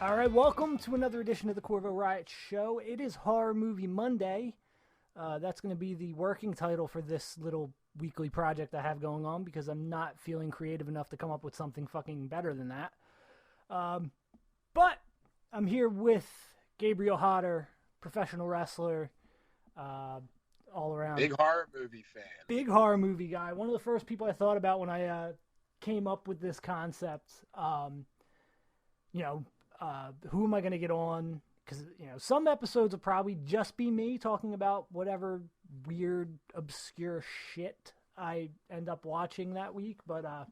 All right, welcome to another edition of the Corvo Riot Show. It is Horror Movie Monday. That's going to be the working title for this little weekly project I have going on because I'm not feeling creative enough to come up with something fucking better than that. But I'm here with Gabriel Hodder, professional wrestler, all around. Big horror movie fan. Big horror movie guy. One of the first people I thought about when I came up with this concept. Who am I going to get on? Because, some episodes will probably just be me talking about whatever weird, obscure shit I end up watching that week. But I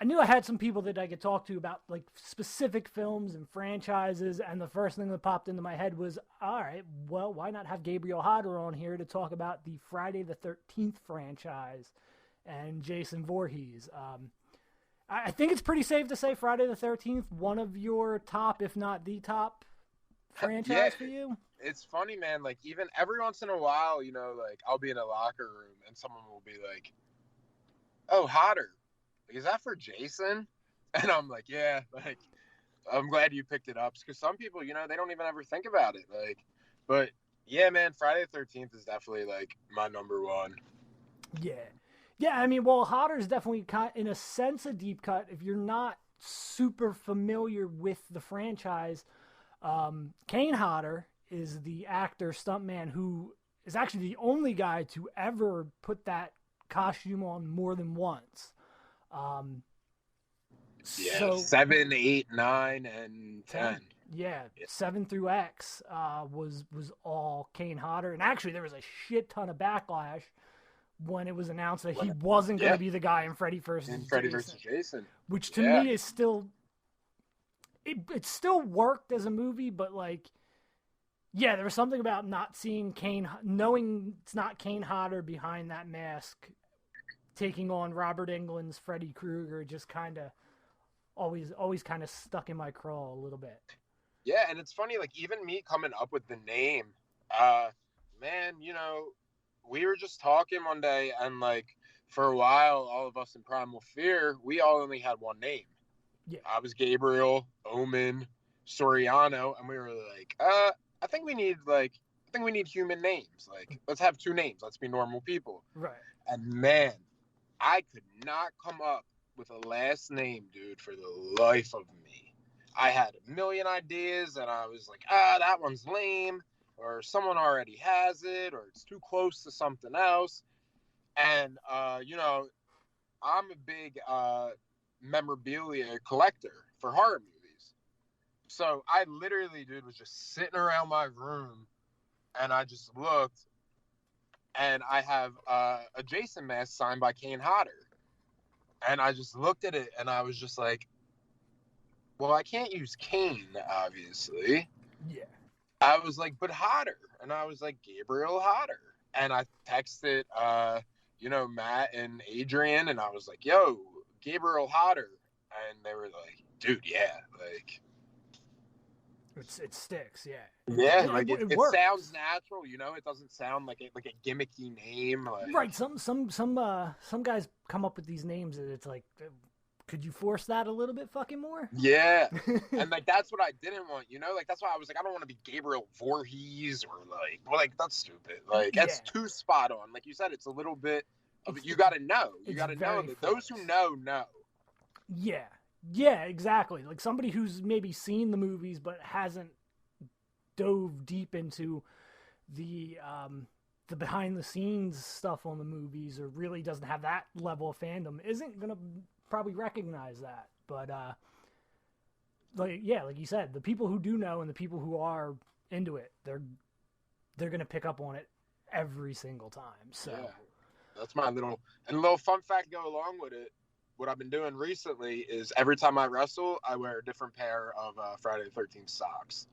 knew I had some people that I could talk to about, like, specific films and franchises. And the first thing that popped into my head was, all right, well, why not have Gabriel Hodder on here to talk about the Friday the 13th franchise and Jason Voorhees? I think it's pretty safe to say Friday the 13th, one of your top, if not the top franchise for you. It's funny, man. Like, even every once in a while, like, I'll be in a locker room and someone will be like, oh, Hodder, is that for Jason? And I'm like, yeah, like, I'm glad you picked it up. Because some people, they don't even ever think about it. Like, but yeah, man, Friday the 13th is definitely, like, my number one. Yeah. Yeah, I mean, well, Hodder's definitely, in a sense, a deep cut. If you're not super familiar with the franchise, Kane Hodder is the actor, stuntman, who is actually the only guy to ever put that costume on more than once. So 7, 8, 9, and 10. Yeah, 7 through X was all Kane Hodder. And actually, there was a shit ton of backlash when it was announced that he wasn't going to be the guy in Freddy versus Jason. Which to me is still... It still worked as a movie, but, like... Yeah, there was something about not seeing Kane... Knowing it's not Kane Hodder behind that mask, taking on Robert Englund's Freddy Krueger, just kind of... Always kind of stuck in my craw a little bit. Yeah, and it's funny, like, even me coming up with the name... man, we were just talking one day, and, like, for a while, all of us in Primal Fear, we all only had one name. Yeah. I was Gabriel, Omen, Soriano, and we were like, I think we need human names. Like, let's have 2 names. Let's be normal people. Right. And, man, I could not come up with a last name, dude, for the life of me. I had a million ideas, and I was like, that one's lame. Or someone already has it, or it's too close to something else. And, I'm a big memorabilia collector for horror movies. So I literally, dude, was just sitting around my room, and I just looked, and I have a Jason mask signed by Kane Hodder. And I just looked at it, and I was just like, well, I can't use Kane, obviously. Yeah. I was like, but Hodder. And I was like, Gabriel Hodder. And I texted, Matt and Adrian, and I was like, yo, Gabriel Hodder. And they were like, dude, yeah, like. It sticks, yeah. Yeah, like it sounds natural, it doesn't sound like a gimmicky name. Like. Right, some guys come up with these names and it's like, could you force that a little bit fucking more? Yeah. And, like, that's what I didn't want, Like, that's why I was like, I don't want to be Gabriel Voorhees or, like, that's stupid. Like, that's too spot on. Like you said, it's a little bit of, you got to know. You got to know that those who know. Yeah. Yeah, exactly. Like, somebody who's maybe seen the movies but hasn't dove deep into the behind-the-scenes stuff on the movies or really doesn't have that level of fandom isn't going to probably recognize that. But like you said, the people who do know and the people who are into it, they're gonna pick up on it every single time. So yeah, that's my little fun fact to go along with it. What I've been doing recently is every time I wrestle, I wear a different pair of Friday the 13th socks.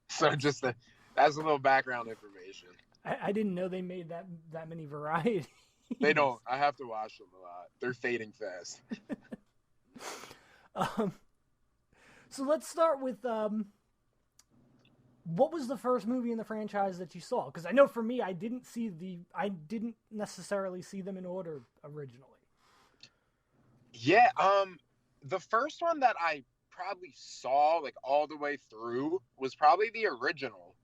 So just that's a little background information. I didn't know they made that many varieties. They don't. I have to wash them a lot. They're fading fast. So let's start with what was the first movie in the franchise that you saw? Because I know for me, I didn't necessarily see them in order originally. Yeah, The first one that I probably saw like all the way through was probably the original.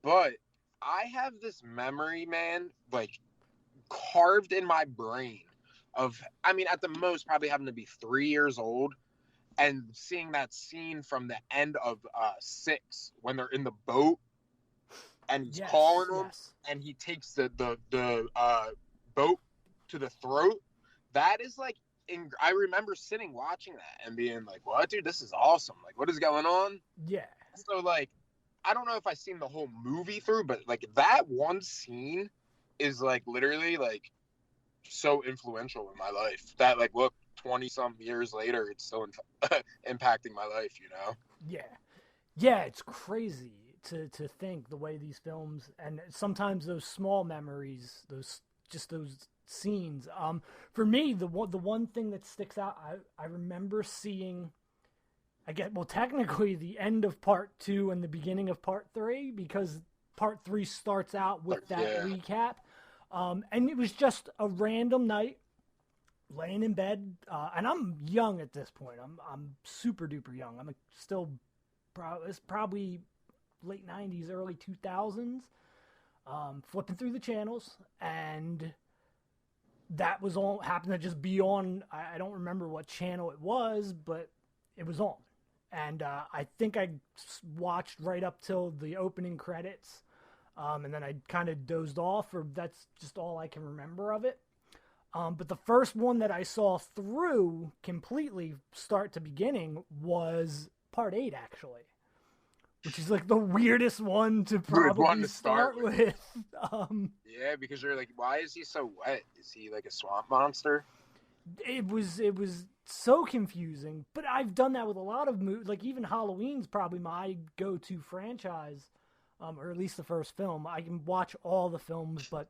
But I have this memory, man, like carved in my brain of, I mean, at the most, probably having to be 3 years old and seeing that scene from the end of 6 when they're in the boat and he's calling them and he takes the boat to the throat. That is like, I remember sitting watching that and being like, what, dude, this is awesome. Like, what is going on? Yeah. So, like, I don't know if I've seen the whole movie through, but like that one scene is like literally like so influential in my life that like, look, 20 some years later, it's still impacting my life, you know? Yeah, it's crazy to think the way these films, and sometimes those small memories, those scenes. For me, the one thing that sticks out, I remember seeing, technically the end of part 2 and the beginning of part 3, because part 3 starts out with that recap. And it was just a random night, laying in bed, and I'm young at this point. I'm super duper young. I'm still it's probably late 90s, early 2000s. Flipping through the channels, and that was all happened to just be on. I don't remember what channel it was, but it was on. And I think I watched right up till the opening credits, and then I kind of dozed off, or that's just all I can remember of it. But the first one that I saw through completely, start to beginning, was part 8, actually. Which is like the weirdest one to probably start with. Yeah, because you're like, why is he so wet? Is he like a swamp monster? It was so confusing, but I've done that with a lot of movies. Like even Halloween's probably my go-to franchise, or at least the first film. I can watch all the films, but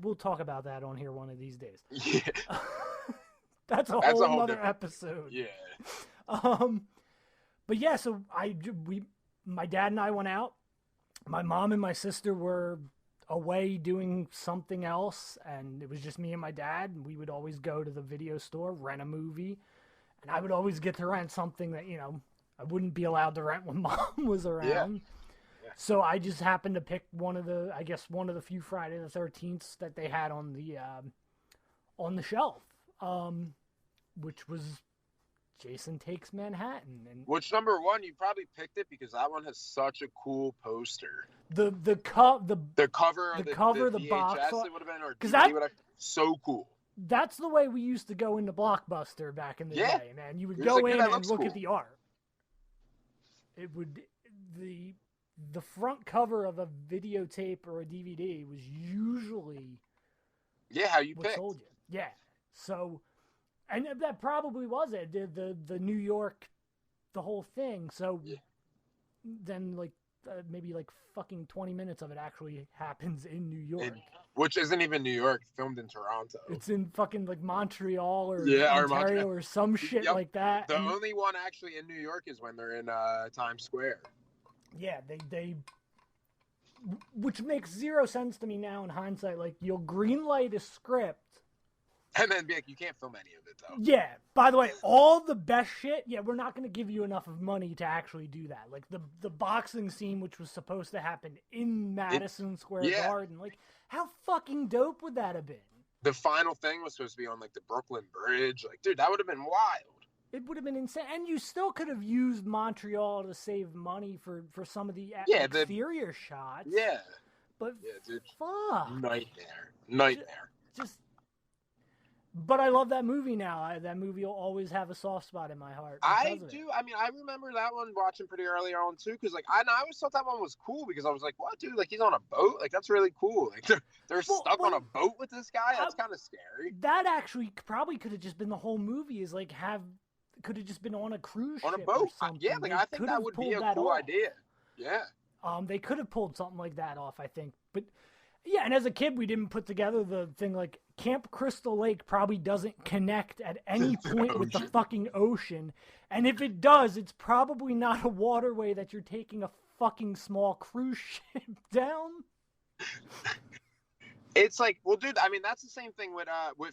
we'll talk about that on here one of these days. Yeah. That's a whole other episode. Yeah. But yeah, so my dad and I went out. My mom and my sister were away doing something else, and it was just me and my dad, and we would always go to the video store, rent a movie, and I would always get to rent something that, you know, I wouldn't be allowed to rent when mom was around. Yeah. So I just happened to pick one of the few Friday the 13th that they had on the shelf, which was Jason Takes Manhattan. And which, number one, you probably picked it because that one has such a cool poster. The cover of the VHS, box, it would have been, or DVD, so cool. That's the way we used to go into Blockbuster back in the day, man. You would go in and look at the art. It would the front cover of a videotape or a DVD was usually how you what picked. sold you. Yeah. So, and that probably was it. The New York, the whole thing. So then maybe fucking 20 minutes of it actually happens in New York. Which isn't even New York, filmed in Toronto. It's in fucking Montreal or Ontario or some shit like that. The only one actually in New York is when they're in Times Square. Yeah, they which makes zero sense to me now in hindsight. Like, you'll greenlight a script and then be like, you can't film any of it, though. Yeah. By the way, all the best shit, we're not going to give you enough of money to actually do that. Like, the boxing scene, which was supposed to happen in Madison Square Garden. Like, how fucking dope would that have been? The final thing was supposed to be on, the Brooklyn Bridge. Like, dude, that would have been wild. It would have been insane. And you still could have used Montreal to save money for some of the exterior shots. Yeah. But, dude. Fuck. Nightmare. But I love that movie now. That movie will always have a soft spot in my heart. I do. I mean, I remember that one watching pretty early on too, because I always thought that one was cool because I was like, "What, dude? Like, he's on a boat? Like, that's really cool. Like, they're stuck on a boat with this guy. That's kind of scary." That actually probably could have just been the whole movie. Could have just been on a cruise ship on a boat. Or something. Yeah, I think that would be a cool idea. Yeah. They could have pulled something like that off, I think, but. Yeah, and as a kid, we didn't put together the thing, like, Camp Crystal Lake probably doesn't connect at any point with the fucking ocean. And if it does, it's probably not a waterway that you're taking a fucking small cruise ship down. It's like, well, dude, I mean, that's the same thing with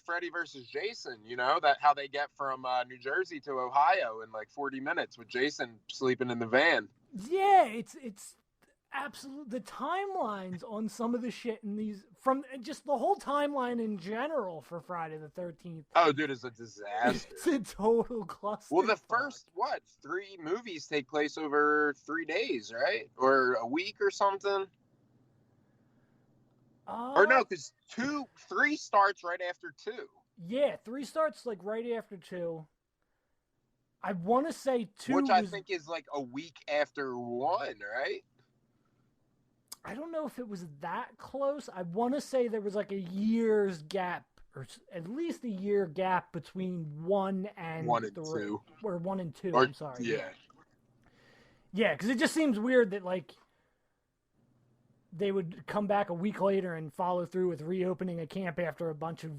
Freddy versus Jason, you know, that how they get from New Jersey to Ohio in like 40 minutes with Jason sleeping in the van. Yeah, it's absolute. The timelines on some of the shit in these, from just the whole timeline in general for Friday the 13th. Oh, dude, it's a disaster. It's a total cluster. Well, the first, 3 movies take place over 3 days, right? Or a week or something? Or no, because 3 starts right after 2. Yeah, 3 starts like right after 2. I want to say 2, which I think is like a week after 1, right? I don't know if it was that close. I want to say there was like a year's gap, or at least a year gap between 1 and 2, or 1 and 2. Or, I'm sorry. Yeah. Yeah, because it just seems weird that like they would come back a week later and follow through with reopening a camp after a bunch of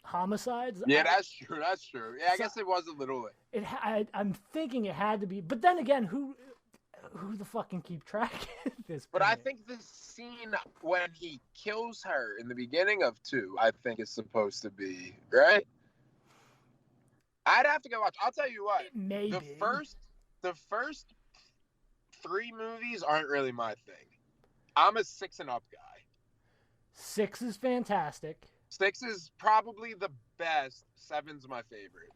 homicides. Yeah, that's true. That's true. Yeah, I guess it was a little late. I'm thinking it had to be, but then again, who the fuck can keep track at this point? But I think the scene when he kills her in the beginning of 2, I think is supposed to be right. I'd have to go watch. I'll tell you what. Maybe the first 3 movies aren't really my thing. I'm a 6 and up guy. 6 is fantastic. 6 is probably the best. 7's my favorite.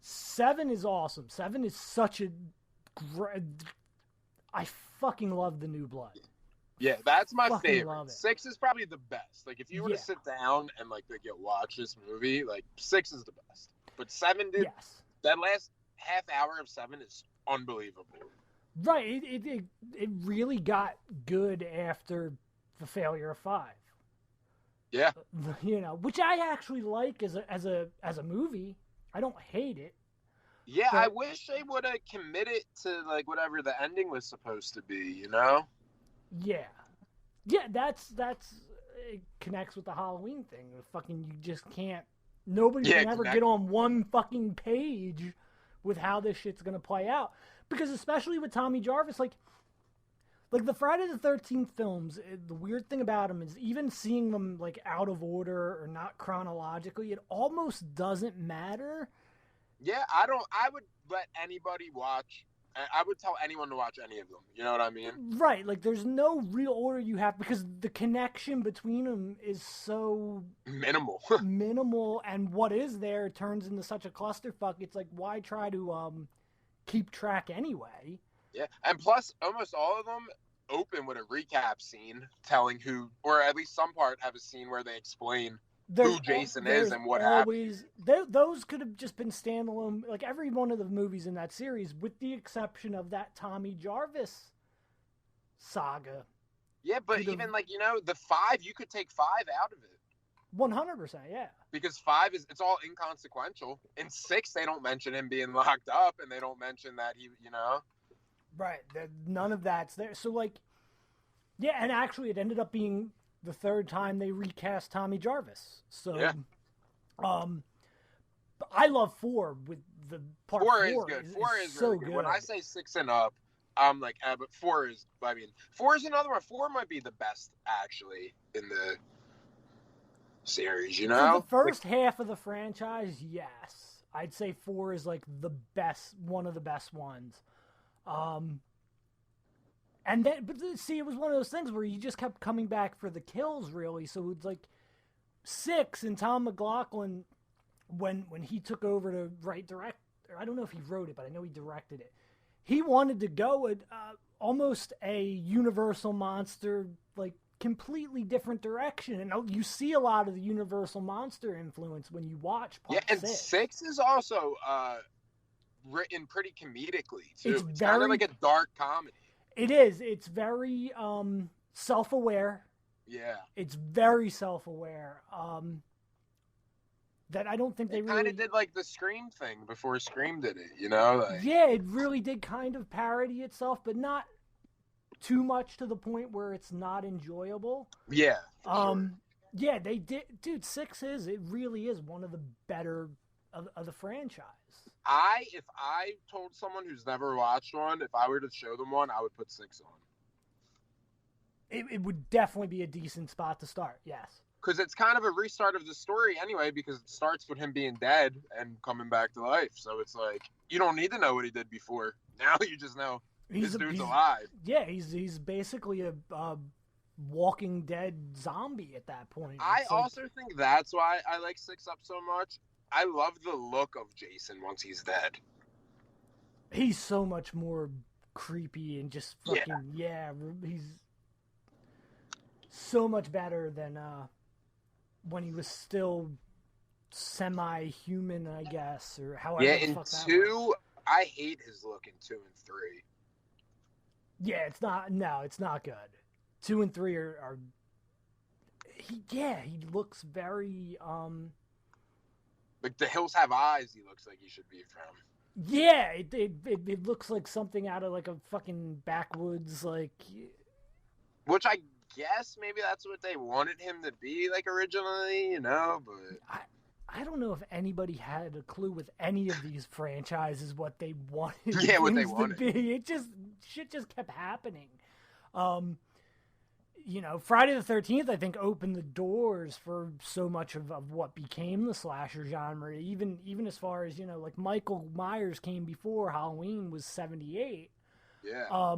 7 is awesome. 7 is such a I fucking love the New Blood. Yeah, that's my fucking favorite. Love it. 6 is probably the best. Like, if you were to sit down and like watch this movie, like 6 is the best. But 7 did. Yes. That last half hour of 7 is unbelievable. Right. It really got good after the failure of 5. Yeah. You know, which I actually like as a movie. I don't hate it. Yeah, I wish they would have committed to like whatever the ending was supposed to be, you know? Yeah. Yeah, that's it connects with the Halloween thing. You just can't, nobody can ever get on one fucking page with how this shit's gonna play out. Because especially with Tommy Jarvis, like the Friday the 13th films, the weird thing about them is even seeing them like out of order or not chronologically, it almost doesn't matter. Yeah, I would let anybody watch. I would tell anyone to watch any of them. You know what I mean? Right. Like, there's no real order you have because the connection between them is so minimal. Minimal, and what is there turns into such a clusterfuck. It's like, why try to keep track anyway? Yeah, and plus, almost all of them open with a recap scene telling who, or at least some part have a scene where they explain who Jason is and what happened. Those could have just been standalone, like every one of the movies in that series, with the exception of that Tommy Jarvis saga. Yeah, but even like, you know, the 5, you could take 5 out of it. 100%, yeah. Because 5 it's all inconsequential. In 6, they don't mention him being locked up, and they don't mention that he, you know. Right, none of that's there. So like, yeah, and actually it ended up being the 3rd time they recast Tommy Jarvis. So, yeah. I love 4 with the part 4 is good. 4 is so really good. When I say 6 and up, I'm like, but 4 is, I mean, 4 is another one. 4 might be the best, actually, in the series, you know? For the first half of the franchise, yes. I'd say 4 is like the best, one of the best ones. And then, but see, it was one of those things where you just kept coming back for the kills, really. So it's like 6 and Tom McLaughlin, when he took over to direct, or I don't know if he wrote it, but I know he directed it. He wanted to go almost a Universal Monster, like completely different direction. And you see a lot of the Universal Monster influence when you watch part 6. And 6 is also written pretty comedically, too. It's kind of like a dark comedy. It is. It's very self-aware. Yeah. It's very self-aware. That I don't think they really... kind of did like the Scream thing before Scream did it, you know? Like... Yeah, it really did kind of parody itself, but not too much to the point where it's not enjoyable. Yeah, sure. Yeah, they did... Dude, 6 it really is one of the better of the franchise. If I told someone who's never watched one, if I were to show them one, I would put 6 on. It would definitely be a decent spot to start, yes. because it's kind of a restart of the story anyway, because it starts with him being dead and coming back to life. So it's like, you don't need to know what he did before. Now you just know this dude's alive. Yeah, he's basically a Walking Dead zombie at that point. I also think that's why I like 6 Up so much. I love the look of Jason once he's dead. He's so much more creepy and just fucking, he's so much better than when he was still semi-human, I guess, or however the in fuck that 2, was. I hate his look in 2 and 3. Yeah, it's not good. 2 and 3 are he looks very like The Hills Have Eyes. He looks like he should be from. Yeah, it looks like something out of like a fucking backwoods, like. Which I guess maybe that's what they wanted him to be, like, originally, you know. But I don't know if anybody had a clue with any of these franchises what they wanted. Yeah, what they wanted to be. Shit just kept happening. You know, Friday the 13th, I think, opened the doors for so much of what became the slasher genre. Even as far as, you know, like Michael Myers came before Halloween was 78. Yeah.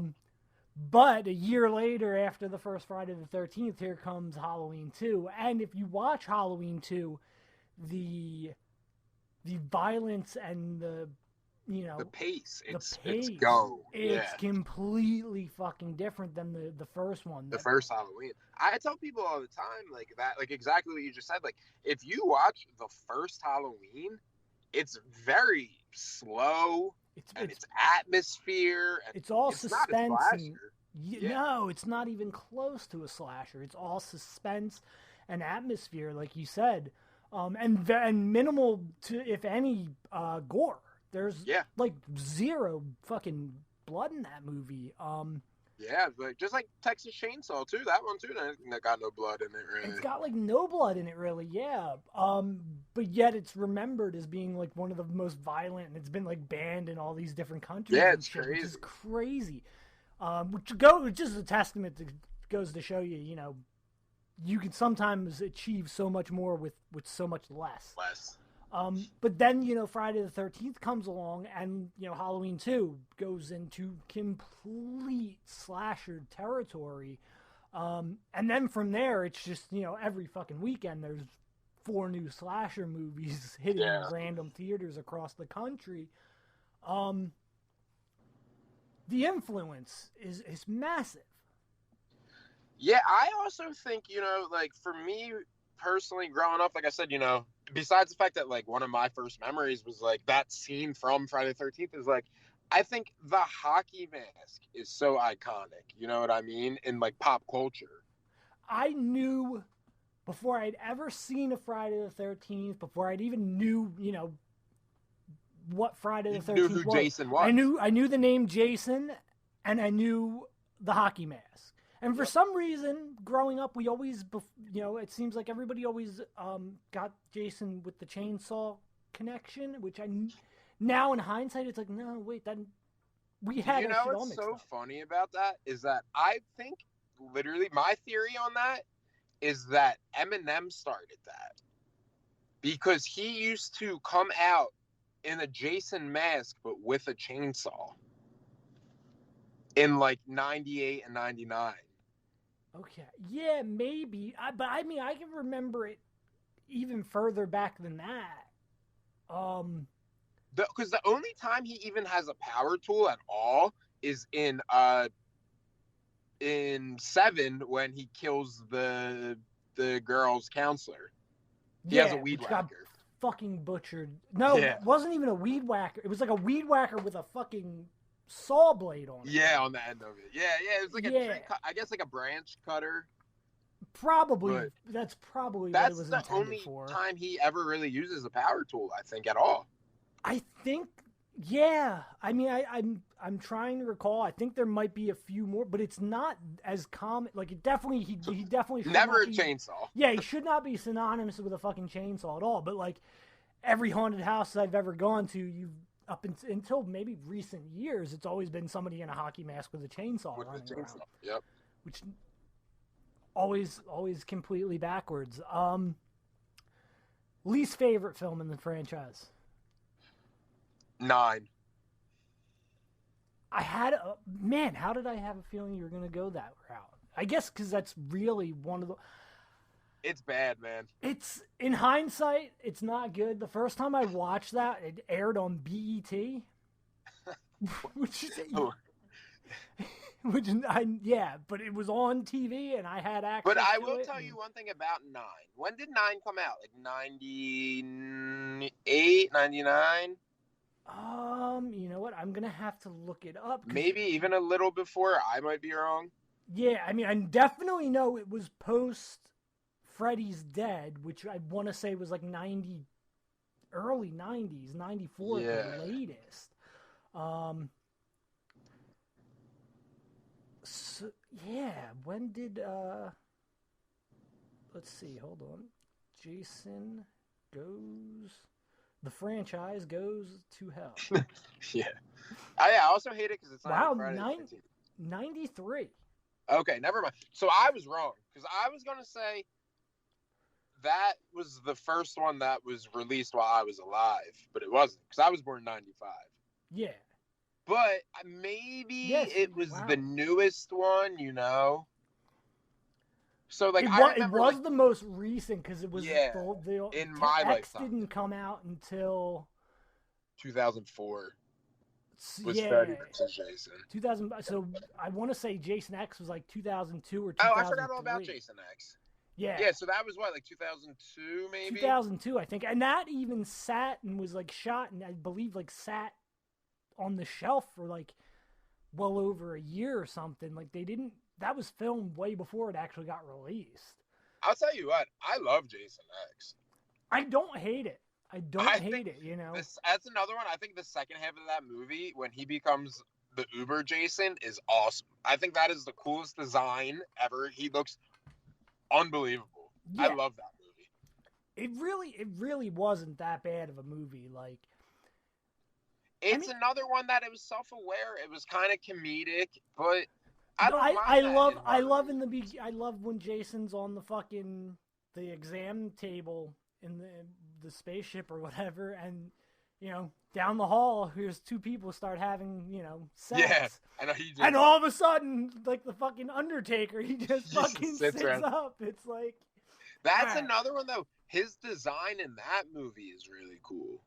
But a year later, after the first Friday the 13th, here comes Halloween 2. And if you watch Halloween 2, the violence and the, you know, the pace, it's completely fucking different than the first one. The first Halloween. I tell people all the time, like, that, like, exactly what you just said. Like, if you watch the first Halloween, it's very slow. It's atmosphere. And it's all suspense. No, it's not even close to a slasher. It's all suspense and atmosphere, like you said, and minimal to, if any, gore. There's like zero fucking blood in that movie. Yeah, like just like Texas Chainsaw too. That one too, that got no blood in it really. It's got like no blood in it really, yeah. But yet it's remembered as being like one of the most violent, and it's been like banned in all these different countries. Yeah, it's shit, crazy. Which is crazy. Which just a testament that goes to show you, you know, you can sometimes achieve so much more with so much less. But then, you know, Friday the 13th comes along, and, you know, Halloween 2 goes into complete slasher territory. And then from there, it's just, you know, every fucking weekend there's 4 new slasher movies hitting random theaters across the country. The influence is massive. Yeah, I also think, you know, like, for me personally, growing up, like I said, you know, besides the fact that, like, one of my first memories was, like, that scene from Friday the 13th is, like, I think the hockey mask is so iconic, you know what I mean, in, like, pop culture. I knew, before I'd ever seen a Friday the 13th, before I'd even knew, you know, what Friday the 13th knew who was. Jason was. I knew the name Jason, and I knew the hockey mask. And for some reason, growing up, we always, you know, it seems like everybody always got Jason with the chainsaw connection, which now in hindsight, it's like, no, wait, that we had. You know what's so funny about that is that I think literally my theory on that is that Eminem started that because he used to come out in a Jason mask but with a chainsaw in like 98 and 99. Okay. Yeah, maybe. But I mean, I can remember it even further back than that. Because the only time he even has a power tool at all is in 7 when he kills the girl's counselor. He has a weed whacker. Fucking butchered. No, It wasn't even a weed whacker. It was like a weed whacker with a fucking saw blade on it. Yeah, on the end of it. Yeah, it was like a tree I guess like a branch cutter. Probably. But that's probably what it was intended for. That's the only time he ever really uses a power tool, I think, at all. I think, yeah. I mean, I'm trying to recall. I think there might be a few more, but it's not as common. Like, it definitely, he definitely should never a chainsaw. Yeah, he should not be synonymous with a fucking chainsaw at all. But like, every haunted house I've ever gone to, until maybe recent years, it's always been somebody in a hockey mask with a chainsaw running around. Yep. Which Always completely backwards. Least favorite film in the franchise? 9. I had man, how did I have a feeling you were going to go that route? I guess because that's really one of the... It's bad, man. It's, in hindsight, it's not good. The first time I watched that, it aired on BET. which but it was on TV and I had access But I to will it. tell you one thing about 9. When did 9 come out? Like 98, 99? You know what? I'm gonna have to look it up. Maybe even a little before. I might be wrong. Yeah, I mean, I definitely know it was post Freddy's Dead, which I want to say was like 90, early 90s, 94 at the latest. So, yeah, when did, let's see, hold on. Jason goes, the franchise goes to hell. Yeah. I also hate it because it's not Friday. 93. Okay, never mind. So I was wrong because I was going to say that was the first one that was released while I was alive, but it wasn't because I was born in 95. Yeah. But maybe it was the newest one, you know? So, like, I remember... It was the most recent because it was... the in my X lifetime. didn't come out until... 2004 was yeah, Freddy versus Jason. 2000. So, I want to say Jason X was like 2002 or 2003. Oh, I forgot all about Jason X. Yeah. Yeah, so that was what, like 2002 maybe? 2002, I think. And that even sat and was like shot and I believe like sat on the shelf for like well over a year or something. Like they didn't, that was filmed way before it actually got released. I'll tell you what, I love Jason X. I don't hate it. I don't hate it, you know? That's another one. I think the second half of that movie, when he becomes the Uber Jason, is awesome. I think that is the coolest design ever. He looks unbelievable. Yeah. I love that movie. It really wasn't that bad of a movie. Like, it's another one that it was self-aware. It was kind of comedic, but I love when Jason's on the fucking the exam table in the spaceship or whatever, and you know, down the hall, here's two people start having, you know, sex. Yeah, I know he just... And all of a sudden, like the fucking Undertaker, he just fucking sits up. It's like... That's another one, though. His design in that movie is really cool.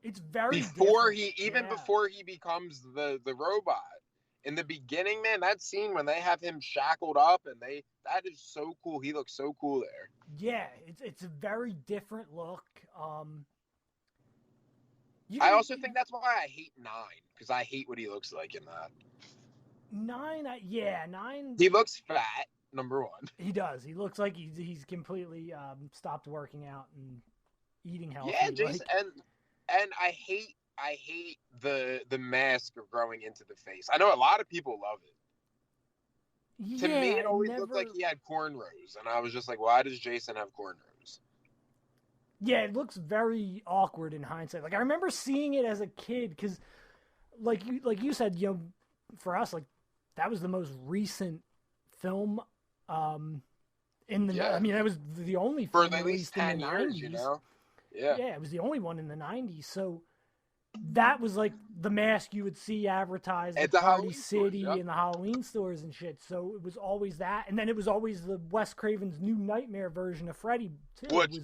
It's very before he becomes the robot. In the beginning, man, that scene when they have him shackled up and that is so cool. He looks so cool there. Yeah, it's a very different look. I also think that's why I hate 9, because I hate what he looks like in that. 9. He looks fat, number one. He does. He looks like he's completely stopped working out and eating healthy. Yeah, Jason, and I hate the mask growing into the face. I know a lot of people love it. To me, it always looked like he had cornrows, and I was just like, why does Jason have cornrows? Yeah, it looks very awkward in hindsight. Like I remember seeing it as a kid because, like you said, you know, for us, like that was the most recent film. In the, I mean, that was the only film for at least 10 years, 90s. You know. Yeah, it was the only one in the 90s. So that was like the mask you would see advertised at Party City and the Halloween stores and shit. So it was always that, and then it was always the Wes Craven's New Nightmare version of Freddy too. Which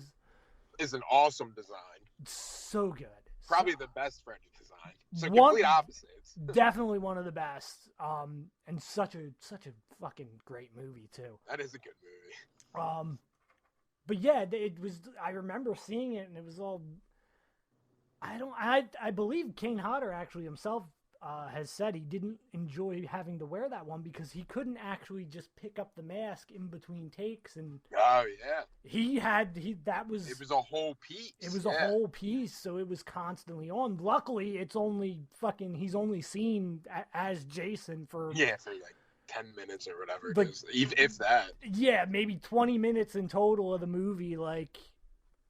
is an awesome design. So good. Probably the best Freddy design. So complete opposites. Definitely one of the best. And such a fucking great movie too. That is a good movie. But yeah, it was. I remember seeing it, and it was all. I believe Kane Hodder actually himself has said he didn't enjoy having to wear that one because he couldn't actually just pick up the mask in between takes, and it was a whole piece. It was a whole piece, so it was constantly on. Luckily, he's only seen as Jason for like 10 minutes or whatever, if that. Yeah, maybe 20 minutes in total of the movie. Like,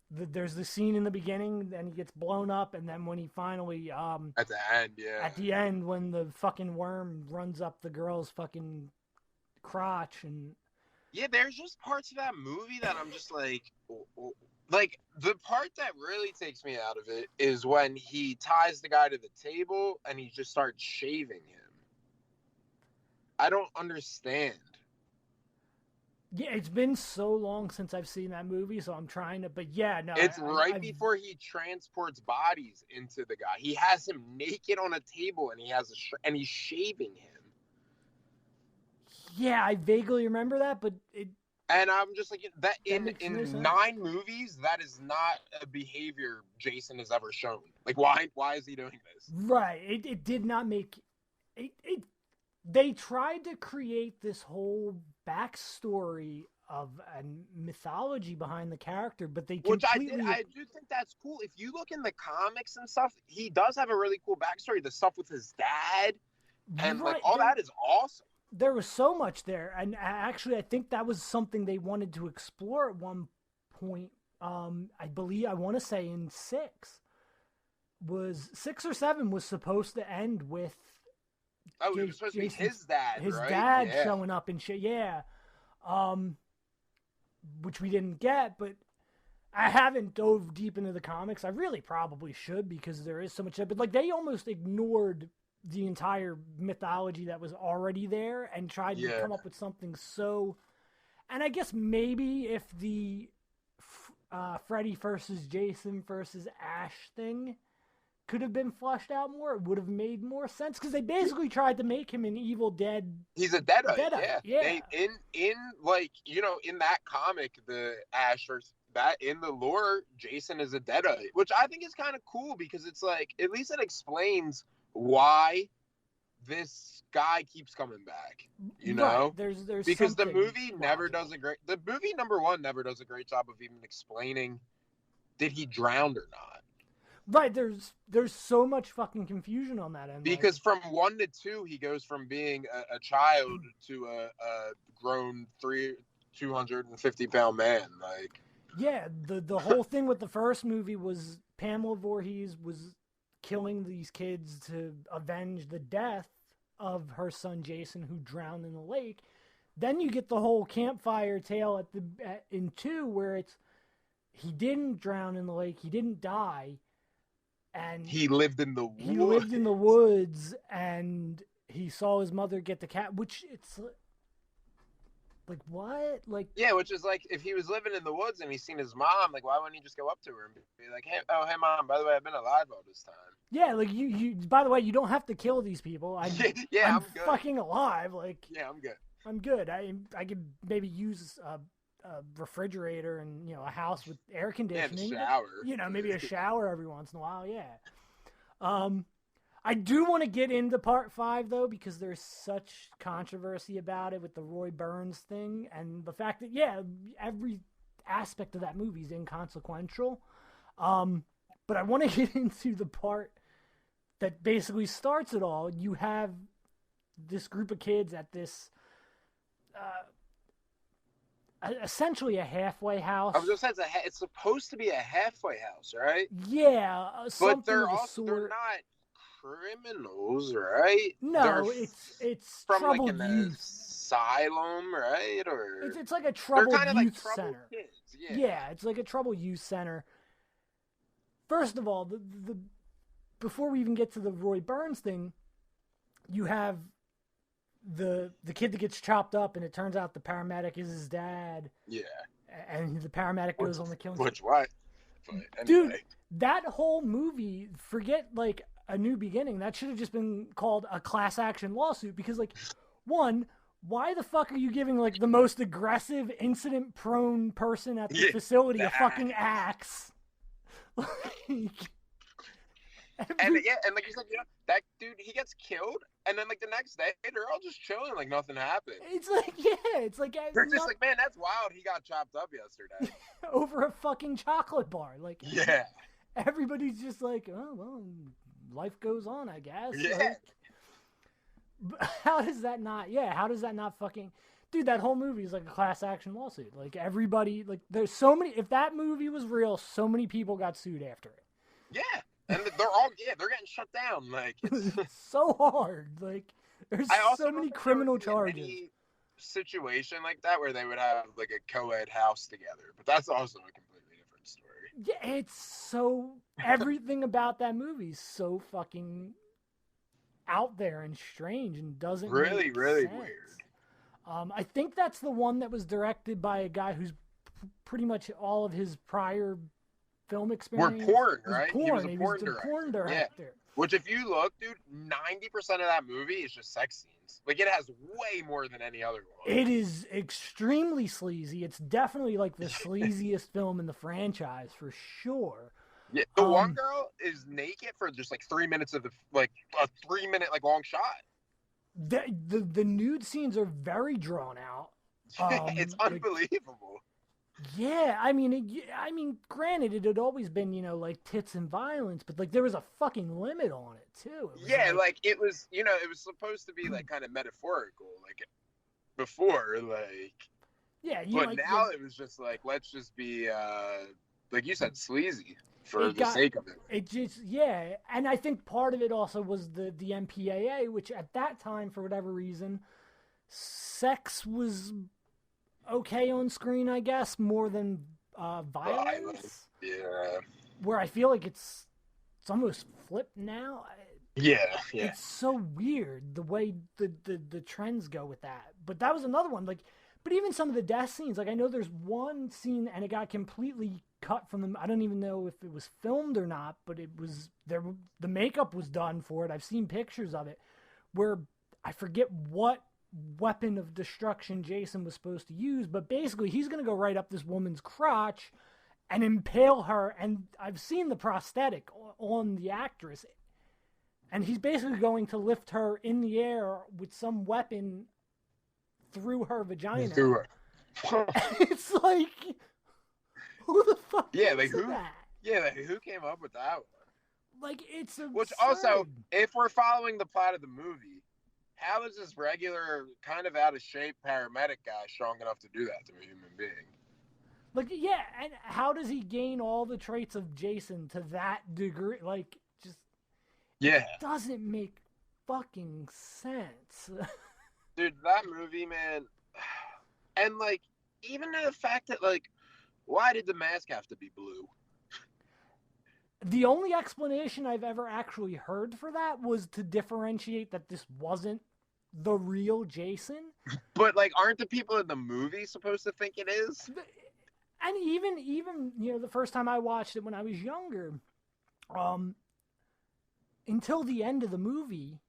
there's the scene in the beginning, and he gets blown up, and then when he finally at the end, when the fucking worm runs up the girl's fucking crotch, and Yeah, there's just parts of that movie that I'm just like the part that really takes me out of it is when he ties the guy to the table and he just starts shaving him. I don't understand. Yeah, it's been so long since I've seen that movie, so I'm trying to. But yeah, no, It's right before he transports bodies into the guy. He has him naked on a table and and he's shaving him. Yeah, I vaguely remember that, but and I'm just like that makes no in sense. 9 movies, that is not a behavior Jason has ever shown. Like why is he doing this? Right. It did not make it. They tried to create this whole backstory of a mythology behind the character, but they completely. I do think that's cool. If you look in the comics and stuff, he does have a really cool backstory. The stuff with his dad and like all that is awesome. There was so much there, and actually, I think that was something they wanted to explore at one point. I believe I want to say in 6 or 7 was supposed to end with. Oh, it was supposed to be his dad, his right? dad showing up and shit. Yeah, which we didn't get, but I haven't dove deep into the comics. I really probably should because there is so much. But like they almost ignored the entire mythology that was already there and tried to come up with something so. And I guess maybe if the Freddy versus Jason versus Ash thing could have been fleshed out more, it would have made more sense because they basically tried to make him an Evil Dead. He's a Deadite. Yeah. They, in like in that comic, the Ash versus that in the lore, Jason is a Deadite, which I think is kind of cool because it's like at least it explains why this guy keeps coming back, Right. There's because the movie never does the movie number 1 never does a great job of even explaining did he drown or not. Right, there's so much fucking confusion on that end. Because from 1 to 2, he goes from being a child to a grown 250-pound man. Like, yeah, the whole thing with the first movie was Pamela Voorhees was killing these kids to avenge the death of her son Jason, who drowned in the lake. Then you get the whole campfire tale in 2, where it's he didn't drown in the lake, he didn't die. And he lived in the woods. He lived in the woods, and he saw his mother get the cat. Which it's like what? Like which is like if he was living in the woods and he's seen his mom, like why wouldn't he just go up to her and be like, "Hey, mom, by the way, I've been alive all this time." Yeah, like you. By the way, you don't have to kill these people. I'm good. Fucking alive. Like I'm good. I'm good. I could maybe use a refrigerator and a house with air conditioning. And a shower. Maybe a shower every once in a while. Yeah. I do want to get into part 5 though because there's such controversy about it with the Roy Burns thing and the fact that every aspect of that movie is inconsequential. But I want to get into the part that basically starts it all. You have this group of kids at this. Essentially a halfway house. I was just saying it's supposed to be a halfway house, right? Yeah, but they're not criminals, right? No, it's from troubled like an youth. asylum, right? Or it's like a troubled youth like center. Kids. Yeah, it's like a troubled youth center. First of all, the before we even get to the Roy Burns thing, you have the kid that gets chopped up, and it turns out the paramedic is his dad. Yeah. And the paramedic goes on the killing. Anyway. Dude, that whole movie, forget like A New Beginning, that should have just been called a class action lawsuit because like, one, why the fuck are you giving like the most aggressive, incident prone person at the facility a fucking axe? And like you said, that dude, he gets killed, and then like the next day, they're all just chilling, like nothing happened. It's like, they're just like, man, that's wild. He got chopped up yesterday over a fucking chocolate bar. Like, yeah, everybody's just like, oh well, life goes on, I guess. Yeah. Like, how does that not fucking? Dude, that whole movie is like a class action lawsuit. Like everybody, like there's so many. If that movie was real, so many people got sued after it. Yeah. And they're getting shut down. Like it's so hard. Like there's so many criminal charges. situation like that where they would have like a co-ed house together, but that's also a completely different story. Yeah, it's so everything about that movie is so fucking out there and strange and doesn't Really, make really sense. weird. I think that's the one that was directed by a guy who's pretty much all of his prior film experience Were porn, was right? porn. He was a porn director. Yeah. Which, if you look, dude, 90% of that movie is just sex scenes. Like, it has way more than any other one. It is extremely sleazy. It's definitely like the sleaziest film in the franchise for sure. Yeah, the one girl is naked for just like 3 minutes of a 3 minute long shot. The nude scenes are very drawn out. It's unbelievable. Yeah, I mean, granted, it had always been, like tits and violence, but like there was a fucking limit on it too. It was, it was supposed to be like kind of metaphorical, like before, like. Yeah, but now it was just like, let's just be, like you said, sleazy for the sake of it. It just, and I think part of it also was the MPAA, which at that time, for whatever reason, sex was okay on screen, I guess, more than violence. Yeah. Where I feel like it's almost flipped now. Yeah. It's so weird the way the trends go with that. But that was another one. Like, but even some of the death scenes, like I know there's one scene and it got completely cut from them. I don't even know if it was filmed or not, but it was there. The makeup was done for it. I've seen pictures of it where I forget what weapon of destruction Jason was supposed to use, but basically he's going to go right up this woman's crotch and impale her. And I've seen the prosthetic on the actress, and he's basically going to lift her in the air with some weapon through her vagina. It's like, who the fuck? Yeah, like who? That? Yeah, like who came up with that one? Like, it's absurd. Which also, if we're following the plot of the movie, how is this regular, kind of out of shape paramedic guy strong enough to do that to a human being? Like, yeah, and how does he gain all the traits of Jason to that degree? Like, just it doesn't make fucking sense. Dude, that movie, man, and like, even the fact that like, why did the mask have to be blue? The only explanation I've ever actually heard for that was to differentiate that this wasn't the real Jason. But like, aren't the people in the movie supposed to think it is? And even the first time I watched it when I was younger, until the end of the movie,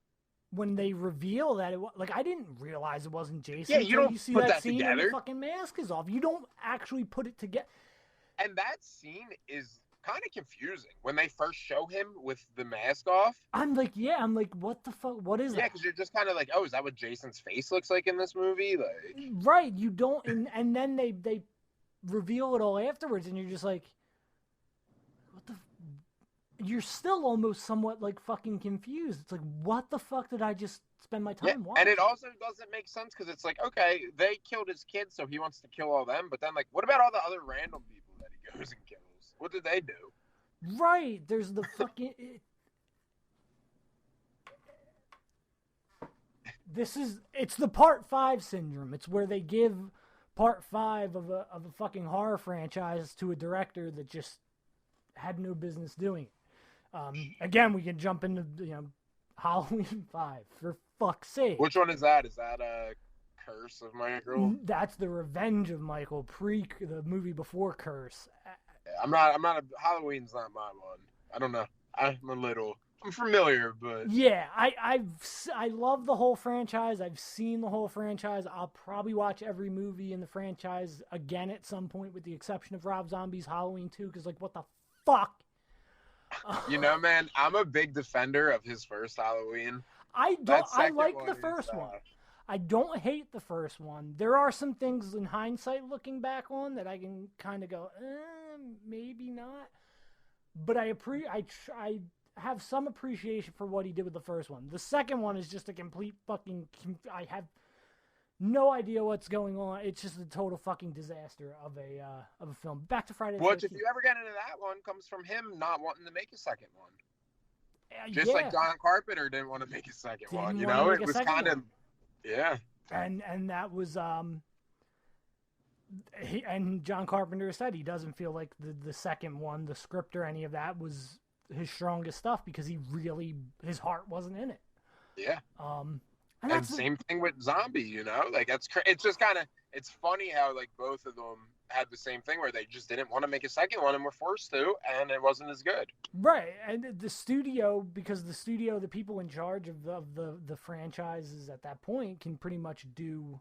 when they reveal that it was, like, I didn't realize it wasn't Jason. Yeah, you don't see put that scene together. When the fucking mask is off. You don't actually put it together. And that scene is kind of confusing when they first show him with the mask off. I'm like, what the fuck? What is that? Yeah, because you're just kind of like, oh, is that what Jason's face looks like in this movie? Like, right? You don't, and then they reveal it all afterwards, and you're just like, what the? You're still almost somewhat like fucking confused. It's like, what the fuck did I just spend my time watching? And it also doesn't make sense because it's like, okay, they killed his kids, so he wants to kill all them, but then like, what about all the other random people that he goes and kills? What did they do? Right, there's the fucking. It's the Part 5 syndrome. It's where they give Part 5 of a fucking horror franchise to a director that just had no business doing it. Again, we can jump into Halloween 5 for fuck's sake. Which one is that? Is that Curse of Michael? That's the Revenge of Michael, the movie before Curse. I'm not Halloween's not my one. I don't know. I'm familiar, but yeah, I love the whole franchise. I've seen the whole franchise. I'll probably watch every movie in the franchise again at some point, with the exception of Rob Zombie's Halloween 2, because like, what the fuck? Man, I'm a big defender of his first Halloween. I like the first one. I don't hate the first one. There are some things in hindsight looking back on that I can kind of go, maybe not. But I have some appreciation for what he did with the first one. The second one is just a complete fucking. I have no idea what's going on. It's just a total fucking disaster of a film. Back to Friday the 13th. Which, if you ever get into that one, comes from him not wanting to make a second one. Just like John Carpenter didn't want to make a second one. It was kind of, and that was and John Carpenter said he doesn't feel like the second one, the script or any of that, was his strongest stuff because his heart wasn't in it. Yeah. And that's same thing with Zombie, you know, like it's just kind of, it's funny how like both of them had the same thing where they just didn't want to make a second one and were forced to, and it wasn't as good. Right. And the studio, because the people in charge of the franchises at that point can pretty much do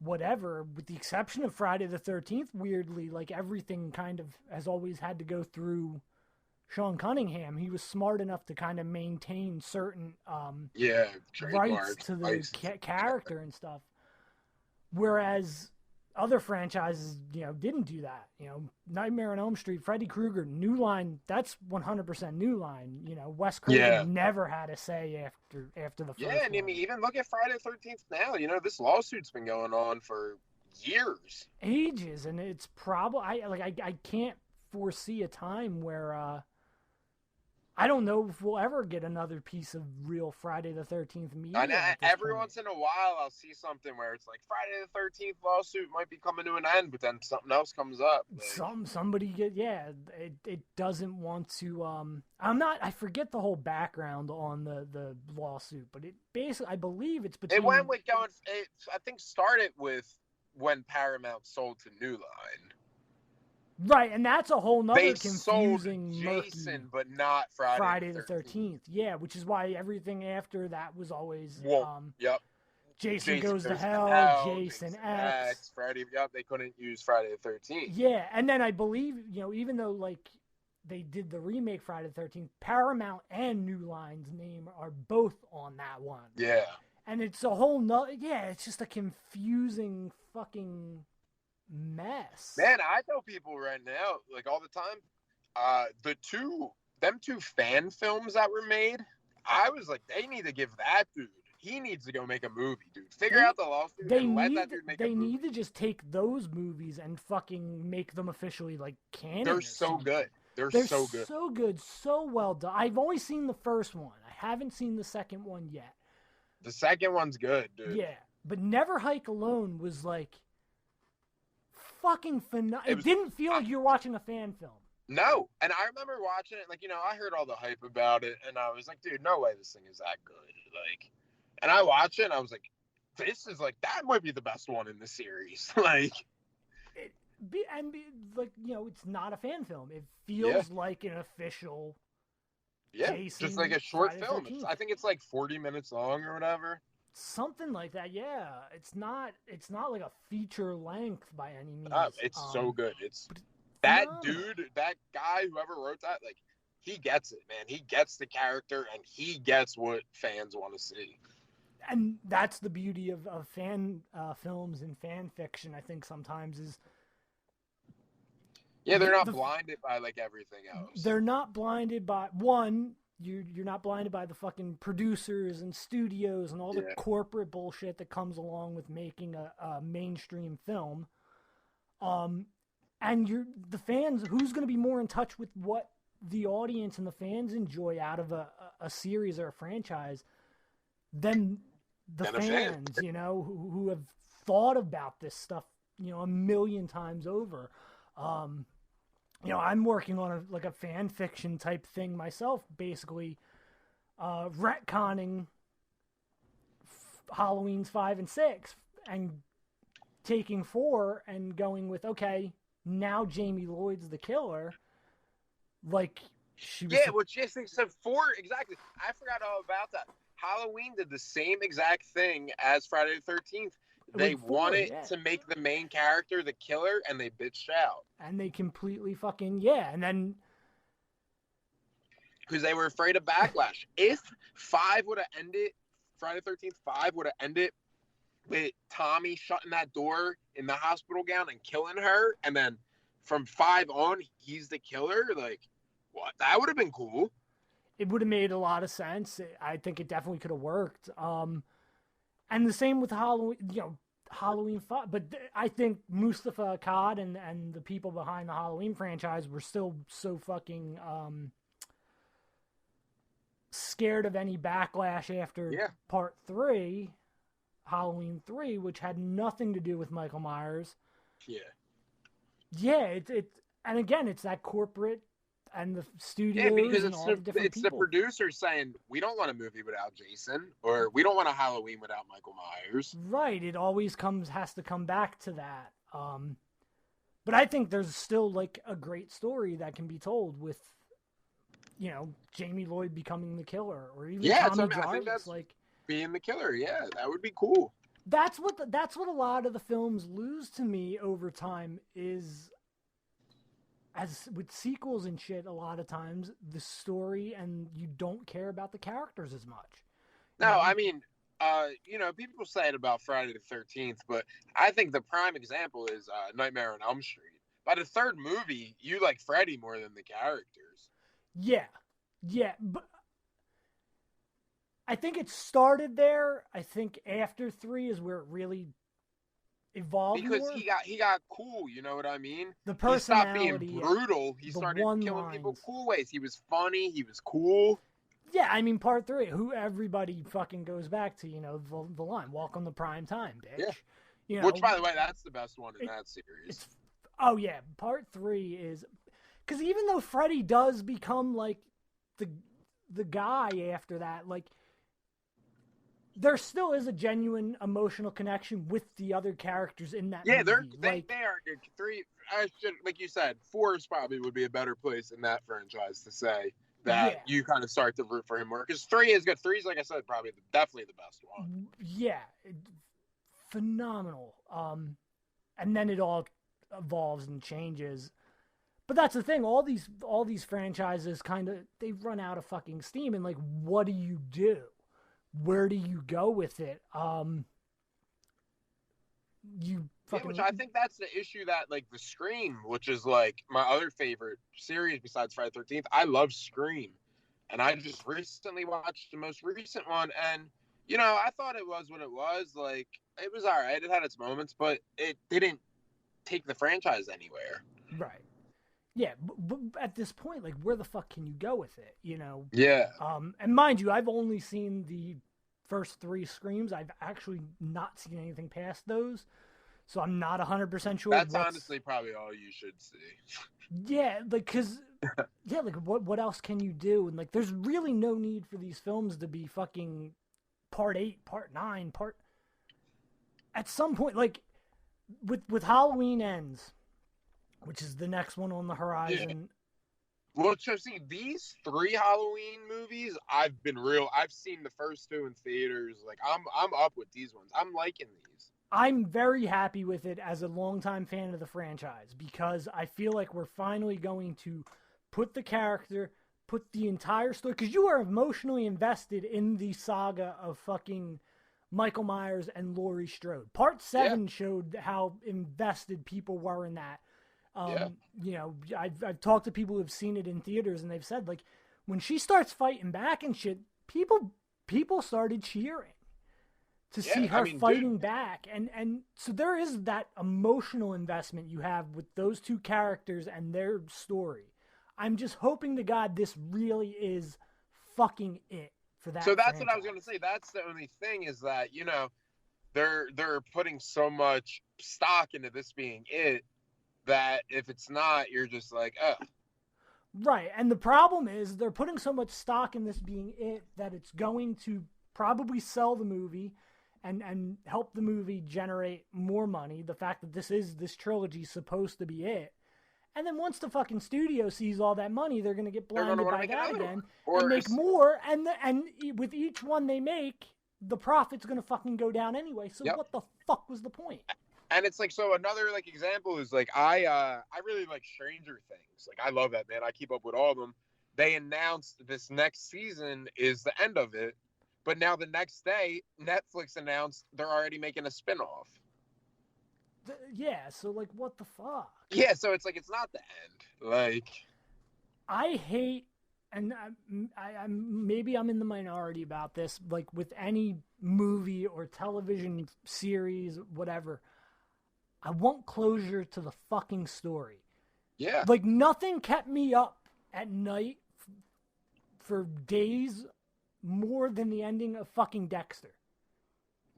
whatever, with the exception of Friday the 13th. Weirdly, like, everything kind of has always had to go through Sean Cunningham. He was smart enough to kind of maintain certain rights to the character and stuff, whereas other franchises, you know, didn't do that. You know, Nightmare on Elm Street, Freddy Krueger, New Line, that's 100% New Line. You know, Wes Craven never had a say after the first one. I mean, even look at Friday the 13th now. You know, this lawsuit's been going on for years. Ages, and it's probably, I can't foresee a time where, I don't know if we'll ever get another piece of real Friday the 13th media. Every once in a while, I'll see something where it's like Friday the 13th lawsuit might be coming to an end, but then something else comes up. Like, somebody it doesn't want to. I forget the whole background on the lawsuit, but it basically, I believe it's between. It went with I think started with when Paramount sold to New Line. Right, and that's a whole nother sold confusing Jason, murky but not Friday the 13th. Yeah, which is why everything after that was always Jason Goes to Hell, Jason X, Friday. Yep, they couldn't use Friday the 13th. Yeah, and then I believe, you know, even though like they did the remake Friday the 13th, Paramount and New Line's name are both on that one. Yeah, and it's a whole nother. Yeah, it's just a confusing fucking mess. Man, I tell people right now, like all the time, them two fan films that were made, I was like, they need to give that dude, he needs to go make a movie, dude. Figure out the lawsuit and let that dude make a movie. They need to just take those movies and fucking make them officially like canon. They're so good. They're so good. So good, so well done. I've only seen the first one. I haven't seen the second one yet. The second one's good, dude. Yeah, but Never Hike Alone was like fucking phenomenal. It didn't feel like you were watching a fan film. No, and I remember watching it, like, you know, I heard all the hype about it, and I was like, dude, no way this thing is that good. Like, and I watched it, and I was like, this is like, that might be the best one in the series. Like, like, you know, it's not a fan film. It feels like an official. Yeah, just like a short film. I think it's like 40 minutes long or whatever. Something like that, yeah. It's not like a feature length by any means. It's so good. It's that dude, that guy, whoever wrote that, like, he gets it, man. He gets the character, and he gets what fans want to see. And that's the beauty of fan films and fan fiction, I think, sometimes is. Yeah, they're not blinded by like everything else. They're not blinded by one. You're not blinded by the fucking producers and studios and all the corporate bullshit that comes along with making a mainstream film. And the fans, who's going to be more in touch with what the audience and the fans enjoy out of a series or a franchise than the fans, you know, who have thought about this stuff, you know, a million times over. You know, I'm working on a fan fiction type thing myself, basically retconning Halloweens 5 and 6 and taking 4 and going with, okay, now Jamie Lloyd's the killer. Like, she was... Yeah, well, so 4, exactly. I forgot all about that. Halloween did the same exact thing as Friday the 13th. They wanted to make the main character the killer, and they bitched out. And they completely fucking, and then... Because they were afraid of backlash. If 5 would have ended, Friday the 13th, 5 would have ended with Tommy shutting that door in the hospital gown and killing her, and then from 5 on, he's the killer, like, what? That would have been cool. It would have made a lot of sense. I think it definitely could have worked. And the same with Halloween, you know, Halloween 5. But I think Mustafa Akkad and the people behind the Halloween franchise were still so fucking scared of any backlash after part 3. Halloween 3, which had nothing to do with Michael Myers. Yeah. Yeah, and again, it's that corporate and the studios Yeah, because and all the different it's people. the producer saying, we don't want a movie without Jason, or we don't want a Halloween without Michael Myers. Right, it always has to come back to that. But I think there's still like a great story that can be told with, you know, Jamie Lloyd becoming the killer, or even Tommy Jarvis. I think that's like being the killer. Yeah, that would be cool. That's what a lot of the films lose to me over time is, as with sequels and shit, a lot of times the story, and you don't care about the characters as much. No, I mean, you know, people say it about Friday the 13th, but I think the prime example is Nightmare on Elm Street. By the third movie, you like Freddy more than the characters. Yeah, but I think it started there. I think after 3 is where it really evolved because more. he got cool, you know what I mean? The personality, he stopped being brutal. He started killing people cool ways. He was funny. He was cool. Yeah, I mean, part 3, who everybody fucking goes back to, you know, the line, welcome to prime time, bitch. Yeah. You know, which, by the way, that's the best one in that series. Oh, yeah, part 3 is... Because even though Freddy does become, like, the guy after that, like, there still is a genuine emotional connection with the other characters in that movie. They are good. 3, like you said, 4 probably would be a better place in that franchise to say that you kind of start to root for him more. Because 3 is good. 3 is, like I said, probably definitely the best one. Yeah. Phenomenal. And then it all evolves and changes. But that's the thing. All these franchises kind of, they run out of fucking steam. And, like, what do you do? Where do you go with it? Which I think that's the issue that, like, the Scream, which is, like, my other favorite series besides Friday the 13th, I love Scream. And I just recently watched the most recent one, and, you know, I thought it was what it was. Like, it was all right. It had its moments, but it didn't take the franchise anywhere. Right. Yeah, but at this point, like, where the fuck can you go with it, you know? Yeah. And mind you, I've only seen the first 3 Screams. I've actually not seen anything past those, so I'm not 100% sure. That's honestly probably all you should see. Yeah, like, because, yeah, like, what else can you do? And, like, there's really no need for these films to be fucking part 8, part 9, At some point, like, with Halloween Ends, which is the next one on the horizon. Yeah. Well, so see, these 3 Halloween movies, I've seen the first 2 in theaters. Like, I'm up with these ones. I'm liking these. I'm very happy with it as a longtime fan of the franchise, because I feel like we're finally going to put the character, put the entire story, because you are emotionally invested in the saga of fucking Michael Myers and Laurie Strode. Part 7 showed how invested people were in that. You know, I've talked to people who've seen it in theaters, and they've said, like, when she starts fighting back and shit, people started cheering to see her fighting back. And so there is that emotional investment you have with those 2 characters and their story. I'm just hoping to God this really is fucking it for that. So that's what I was going to say. That's the only thing, is that, you know, they're putting so much stock into this being it, that if it's not, you're just like, ugh. Right, and the problem is they're putting so much stock in this being it that it's going to probably sell the movie and help the movie generate more money. The fact that this trilogy is supposed to be it. And then once the fucking studio sees all that money, they're going to get blinded by that again and make more. And with each one they make, the profit's going to fucking go down anyway. So what the fuck was the point? And it's like, so another, like, example is, like, I really like Stranger Things. Like, I love that, man. I keep up with all of them. They announced this next season is the end of it, but now the next day, Netflix announced they're already making a spinoff. Yeah, so, like, what the fuck? Yeah, so it's like, it's not the end. Like, I hate, and maybe I'm in the minority about this, like, with any movie or television series, whatever, I want closure to the fucking story. Yeah. Like, nothing kept me up at night for days more than the ending of fucking Dexter.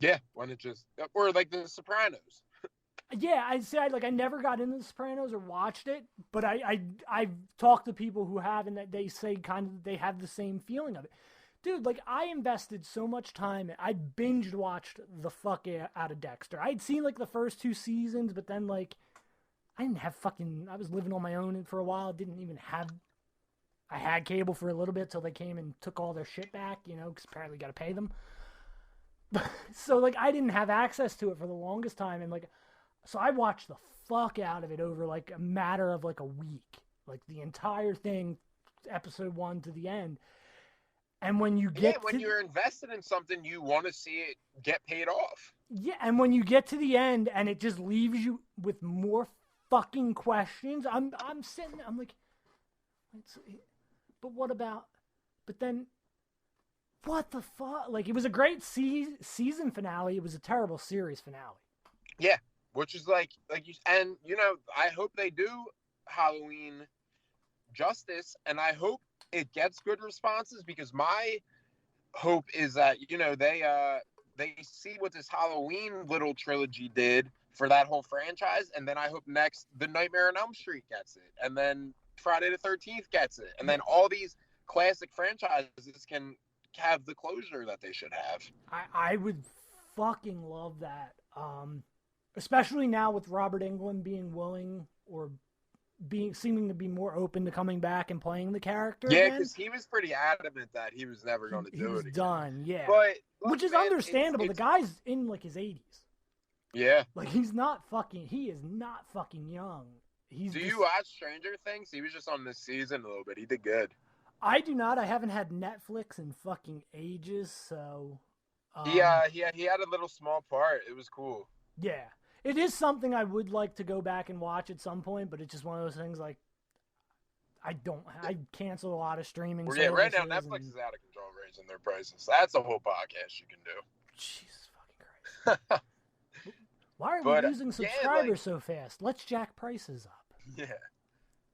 Yeah, when it just, or like The Sopranos. Yeah, I'd say I never got into The Sopranos or watched it, but I've talked to people who have, and that they say kind of they have the same feeling of it. Dude, like I invested so much time. I binged watched the fuck out of Dexter. I'd seen like the first 2 seasons, but then like I didn't have fucking. I was living on my own for a while. Didn't even have. I had cable for a little bit till they came and took all their shit back, because apparently got to pay them. So like I didn't have access to it for the longest time, and like so I watched the fuck out of it over like a matter of like a week, like the entire thing, episode 1 to the end. And when you get when you're invested in something, you want to see it get paid off. Yeah, and when you get to the end and it just leaves you with more fucking questions, I'm sitting there, I'm like, but what about? But then, what the fuck? Like, it was a great season finale. It was a terrible series finale. Yeah, which is like you, and I hope they do Halloween justice, and I hope it gets good responses, because my hope is that they see what this Halloween little trilogy did for that whole franchise, and then I hope next the Nightmare on Elm Street gets it, and then Friday the 13th gets it, and then all these classic franchises can have the closure that they should have. I would fucking love that, especially now with Robert Englund being willing or seeming to be more open to coming back and playing the character. Yeah, because he was pretty adamant that he was never going to do it. He was done, yeah. But which is understandable. The guy's in like his 80s. Yeah. Like he is not fucking young. Do you watch Stranger Things? He was just on this season a little bit. He did good. I do not. I haven't had Netflix in fucking ages, so. He had a little small part. It was cool. Yeah. It is something I would like to go back and watch at some point, but it's just one of those things like I cancel a lot of streaming services. Yeah, right now Netflix is out of control raising their prices. That's a whole podcast you can do. Jesus fucking Christ. Why are we losing subscribers so fast? Let's jack prices up. Yeah.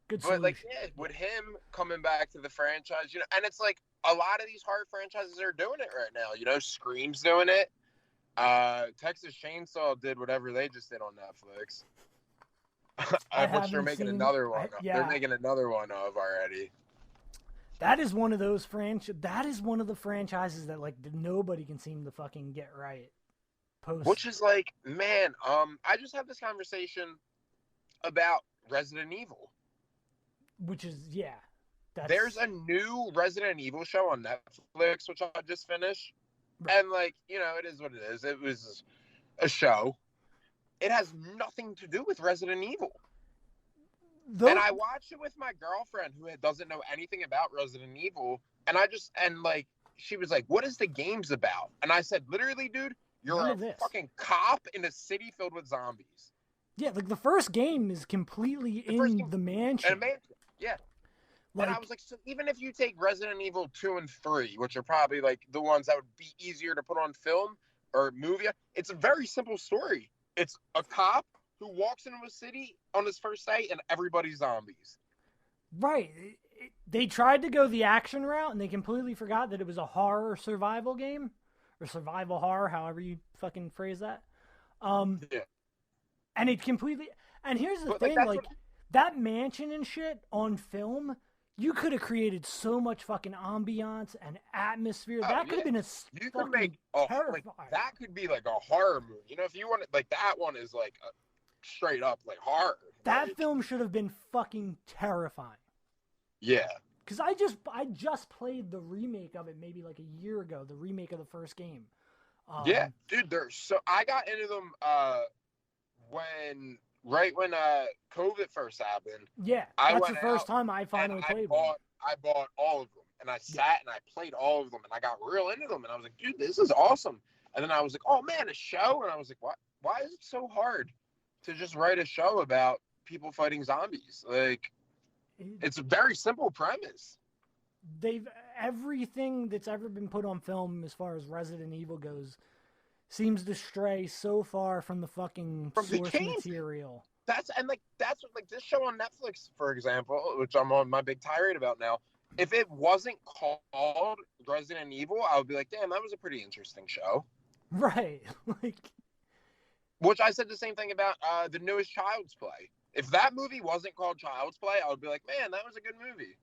Good solution. With him coming back to the franchise, and it's like a lot of these horror franchises are doing it right now. Scream's doing it. Texas Chainsaw did whatever they just did on Netflix. Which they're making another one. They're making another one of already. That is one of those That is one of the franchises that like nobody can seem to fucking get right. Which is like, man, I just had this conversation about Resident Evil. Which is There's a new Resident Evil show on Netflix, which I just finished. Right. And it is what it is. It was a show. It has nothing to do with Resident Evil. And I watched it with my girlfriend who doesn't know anything about Resident Evil. And she was like, what is the games about? And I said, literally, dude, you're a fucking cop in a city filled with zombies. Yeah, like the first game is completely in the mansion. Yeah. And I was like, so even if you take Resident Evil 2 and 3, which are probably like the ones that would be easier to put on film or movie, it's a very simple story. It's a cop who walks into a city on his first day and everybody's zombies. Right. They tried to go the action route and they completely forgot that it was a horror survival game or survival horror, however you fucking phrase that. Yeah. And it completely, and here's the thing, that mansion and shit on film, you could have created so much fucking ambiance and atmosphere. That could have been you could make that could be like a horror movie. If you want it, like that one is like a straight up like horror. That film should have been fucking terrifying. Yeah. Because I just played the remake of it maybe like a year ago, the remake of the first game. Yeah, dude, I got into them when COVID first happened. Yeah, that's the first time I finally played one. I bought all of them, and I sat and I played all of them, and I got real into them, and I was like, dude, this is awesome. And then I was like, oh man, a show? And I was like, what? Why is it so hard to just write a show about people fighting zombies? Like, it's a very simple premise. Everything that's ever been put on film as far as Resident Evil goes seems to stray so far from the fucking source material. That's what this show on Netflix, for example, which I'm on my big tirade about now. If it wasn't called Resident Evil, I would be like, damn, that was a pretty interesting show. Right. Like, Which I said the same thing about the newest Child's Play. If that movie wasn't called Child's Play, I would be like, man, that was a good movie.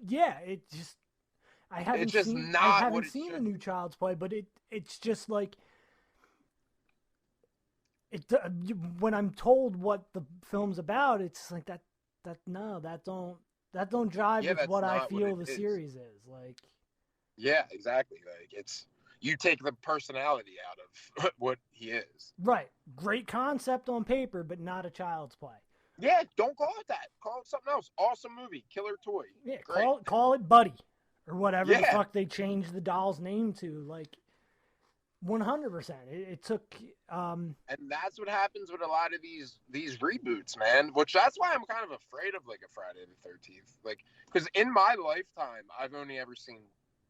yeah, it just It's just I not what haven't it seen a should new be. Child's Play, but it's just like it when I'm told what the film's about, it's like no, that don't jive Yeah, with that's what I not what feel it the is. series is. Like, Yeah, exactly. Like it's you take the personality out of what he is. right, great concept on paper, but not a Child's Play. Yeah, don't call it that. Call it something else. Awesome movie, killer toy. Yeah, Great. call it Buddy or whatever the Yeah, fuck they changed the doll's name to. Like, 100%. It took and that's what happens with a lot of these reboots, man. Which that's why I'm kind of afraid of like a Friday the 13th. Like, because in my lifetime, I've only ever seen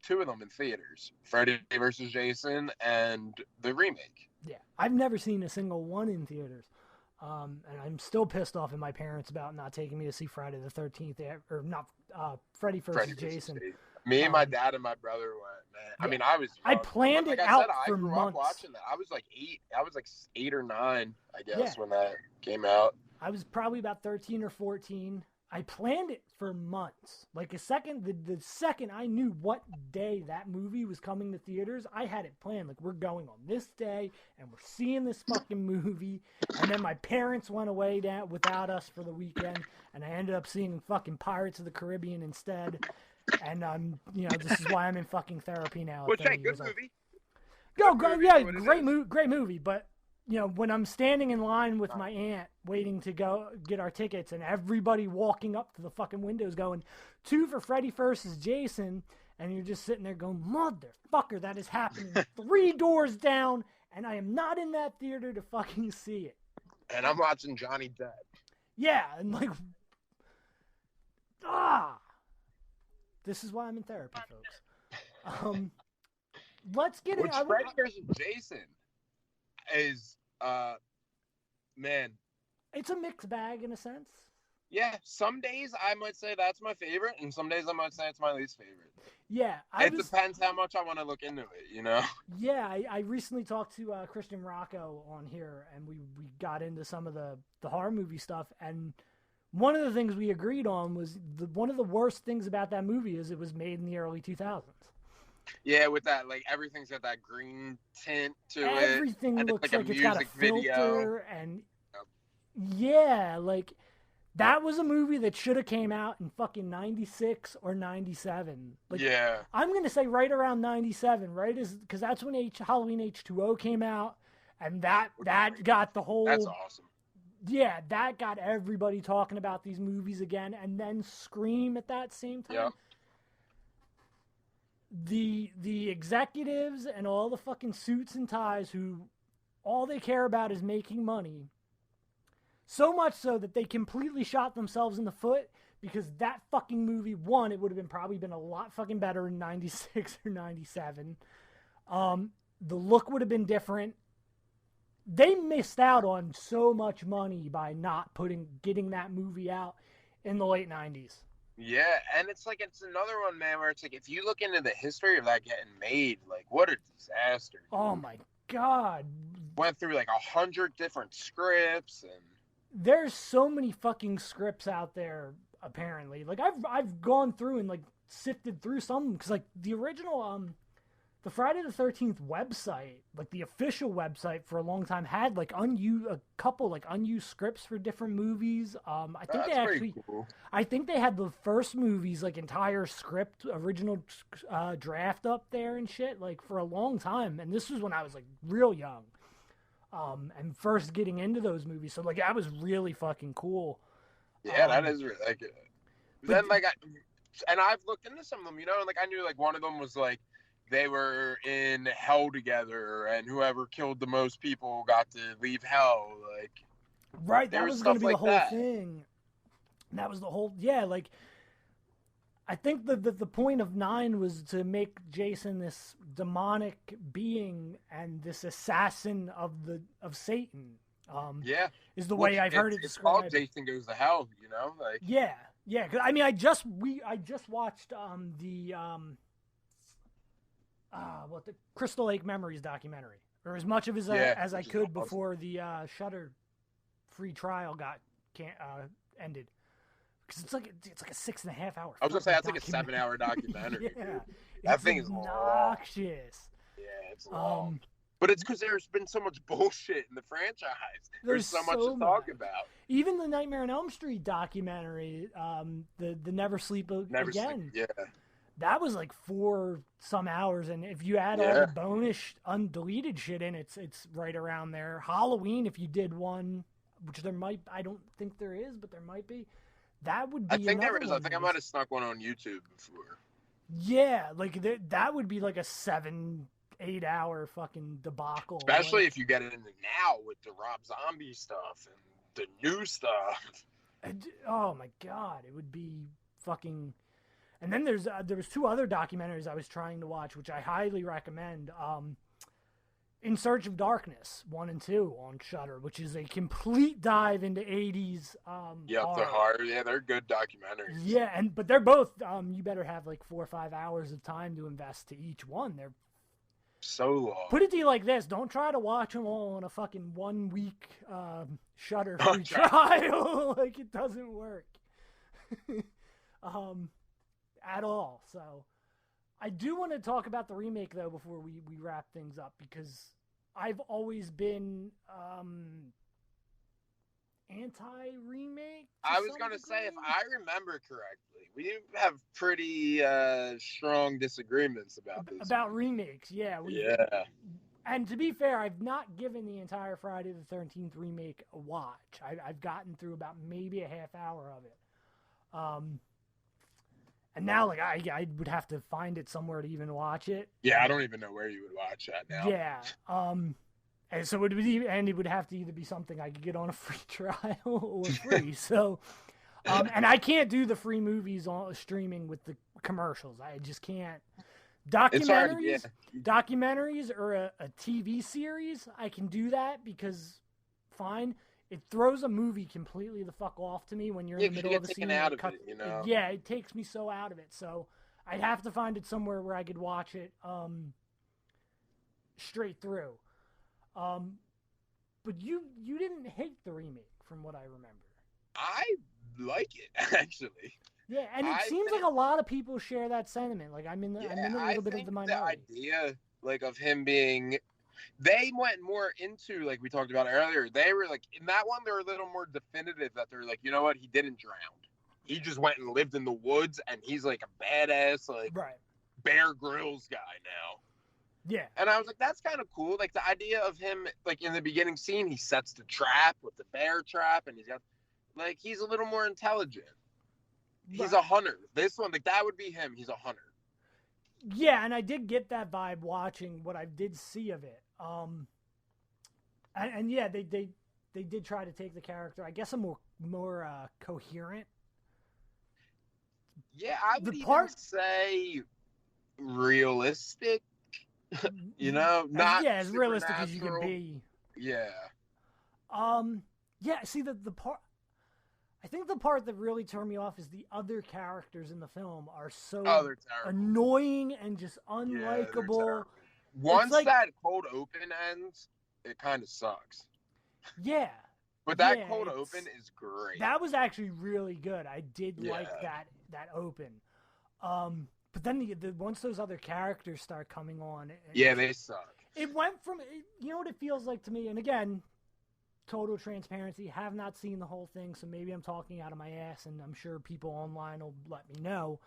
two of them in theaters: Freddy versus Jason and the remake. yeah, I've never seen a single one in theaters. And I'm still pissed off at my parents about not taking me to see Friday the 13th, or not Freddy versus Freddy versus Jason. Jason. Me and my dad and my brother went, man. Yeah. I mean, I was I young. planned Like it I said, out I for grew months. up watching that. I was like 8. I was like 8 or 9, I guess, Yeah. when that came out. I was probably about 13 or 14. I planned it for months. Like the second I knew what day that movie was coming to theaters, I had it planned. Like, we're going on this day and we're seeing this fucking movie. And then my parents went away without us for the weekend, and I ended up seeing fucking Pirates of the Caribbean instead. And this is why I'm in fucking therapy now. Which, hey, good movie. Yeah, great movie. But when I'm standing in line with my aunt waiting to go get our tickets, and everybody walking up to the fucking windows going, 2 for Freddy versus Jason, and you're just sitting there going, motherfucker, that is happening 3 doors down, and I am not in that theater to fucking see it. And I'm watching Johnny Depp. Yeah, and like, this is why I'm in therapy, folks. Let's get it. Freddy versus Jason is, man. It's a mixed bag in a sense. Yeah, some days I might say that's my favorite, and some days I might say it's my least favorite. Yeah. It depends how much I want to look into it, Yeah, I recently talked to Christian Rocco on here, and we got into some of the horror movie stuff, and one of the things we agreed on was one of the worst things about that movie is it was made in the early 2000s. Yeah, with that, like, everything's got that green tint to it. Everything looks like it's got a filter, and yeah, like, that was a movie that should have came out in fucking 96 or 97. Like, yeah. I'm going to say right around 97, right? Because that's when Halloween H2O came out, and that got the whole... That's awesome. Yeah, that got everybody talking about these movies again, and then Scream at that same time. Yep. The executives and all the fucking suits and ties who all they care about is making money, so much so that they completely shot themselves in the foot, because that fucking movie, one, it would have probably been a lot fucking better in 96 or 97. The look would have been different. They missed out on so much money by not getting that movie out in the late 90s. Yeah, and it's another one, man, where it's like, if you look into the history of that getting made, like, what a disaster. Oh my God. Went through like 100 different scripts, and there's so many fucking scripts out there, apparently. Like, I've gone through and like sifted through some, because like the original the Friday the 13th website, like the official website for a long time, had like a couple like unused scripts for different movies. I think they actually, cool. I think they had the first movie's like entire script, original draft up there and shit, like for a long time. And this was when I was like real young, and first getting into those movies. So like that was really fucking cool. Yeah, that is really good. Then like, and I've looked into some of them, and like I knew like one of them was like, they were in hell together, and whoever killed the most people got to leave hell. Like, right, that was going to be the whole thing. That was the whole, yeah. Like, I think the point of 9 was to make Jason this demonic being and this assassin of Satan. Yeah, is the way I've heard it described. It's called Jason Goes to Hell. Like, yeah. Cause, I mean, I just watched what the Crystal Lake Memories documentary, or as much of as I could awesome. before the Shudder free trial got ended. Because it's like a 6.5 hour. I was gonna say that's like a 7-hour documentary. Yeah, dude. That thing is obnoxious. Yeah, it's long. But it's because there's been so much bullshit in the franchise. There's so much to talk about. Even the Nightmare on Elm Street documentary, the Never Sleep Again. Yeah. That was like 4 some hours, and if you add all the bonus undeleted shit in, it's right around there. Halloween, if you did one, which there might, I don't think there is, but there might be. That would be. I think there is. I think I might have snuck one on YouTube before. Yeah, like that would be like a 7-8 hour fucking debacle. Especially if you get it into now with the Rob Zombie stuff and the new stuff. Oh my god, it would be fucking. And then there was 2 other documentaries I was trying to watch, which I highly recommend. In Search of Darkness 1 and 2 on Shudder, which is a complete dive into 80s. Yep, they're hard. Yeah, they're good documentaries. Yeah, but they're both. You better have like 4 or 5 hours of time to invest to each one. They're so long. Put it to you like this: don't try to watch them all in a fucking 1 week Shudder free trial. Like, it doesn't work. At all. So I do want to talk about the remake though before we wrap things up, because I've always been anti-remake. I was going to say, if I remember correctly, we have pretty strong disagreements about this. About remakes, yeah. Yeah. And to be fair, I've not given the entire Friday the 13th remake a watch. I've gotten through about maybe a half hour of it. And now, like, I would have to find it somewhere to even watch it. Yeah, I don't even know where you would watch that now. Yeah. And so it would have to either be something I could get on a free trial or free. So, and I can't do the free movies on streaming with the commercials. I just can't. Documentaries or a TV series, I can do that because, fine. It throws a movie completely the fuck off to me when you're in the middle of a scene. Out of it, you know? Yeah, it takes me so out of it. So I'd have to find it somewhere where I could watch it straight through. But you didn't hate the remake, from what I remember. I like it, actually. Yeah, and it seems like a lot of people share that sentiment. Like, I'm in a little bit of the minority. The idea, like, of him being. They went more into, like we talked about earlier, they were like, in that one, they're a little more definitive that they're like, you know what, he didn't drown. He just went and lived in the woods, and he's like a badass, like, Bear Grylls guy now. Yeah. And I was like, that's kind of cool. Like, the idea of him, like, in the beginning scene, he sets the trap with the bear trap, and he's got, like, he's a little more intelligent. He's a hunter. This one, like, that would be him. He's a hunter. Yeah, and I did get that vibe watching what I did see of it. And yeah, they did try to take the character, I guess, a more coherent. Yeah, I would even say realistic. You know, not as realistic as you can be. Yeah. Yeah. See, the part. I think the part that really turned me off is the other characters in the film are so annoying and just unlikable. Once that cold open ends, it kind of sucks. Yeah. But that cold open is great. That was actually really good. I did like that open. But then once those other characters start coming on, they suck. It went from, you know what it feels like to me, and again, total transparency, have not seen the whole thing, so maybe I'm talking out of my ass, and I'm sure people online will let me know,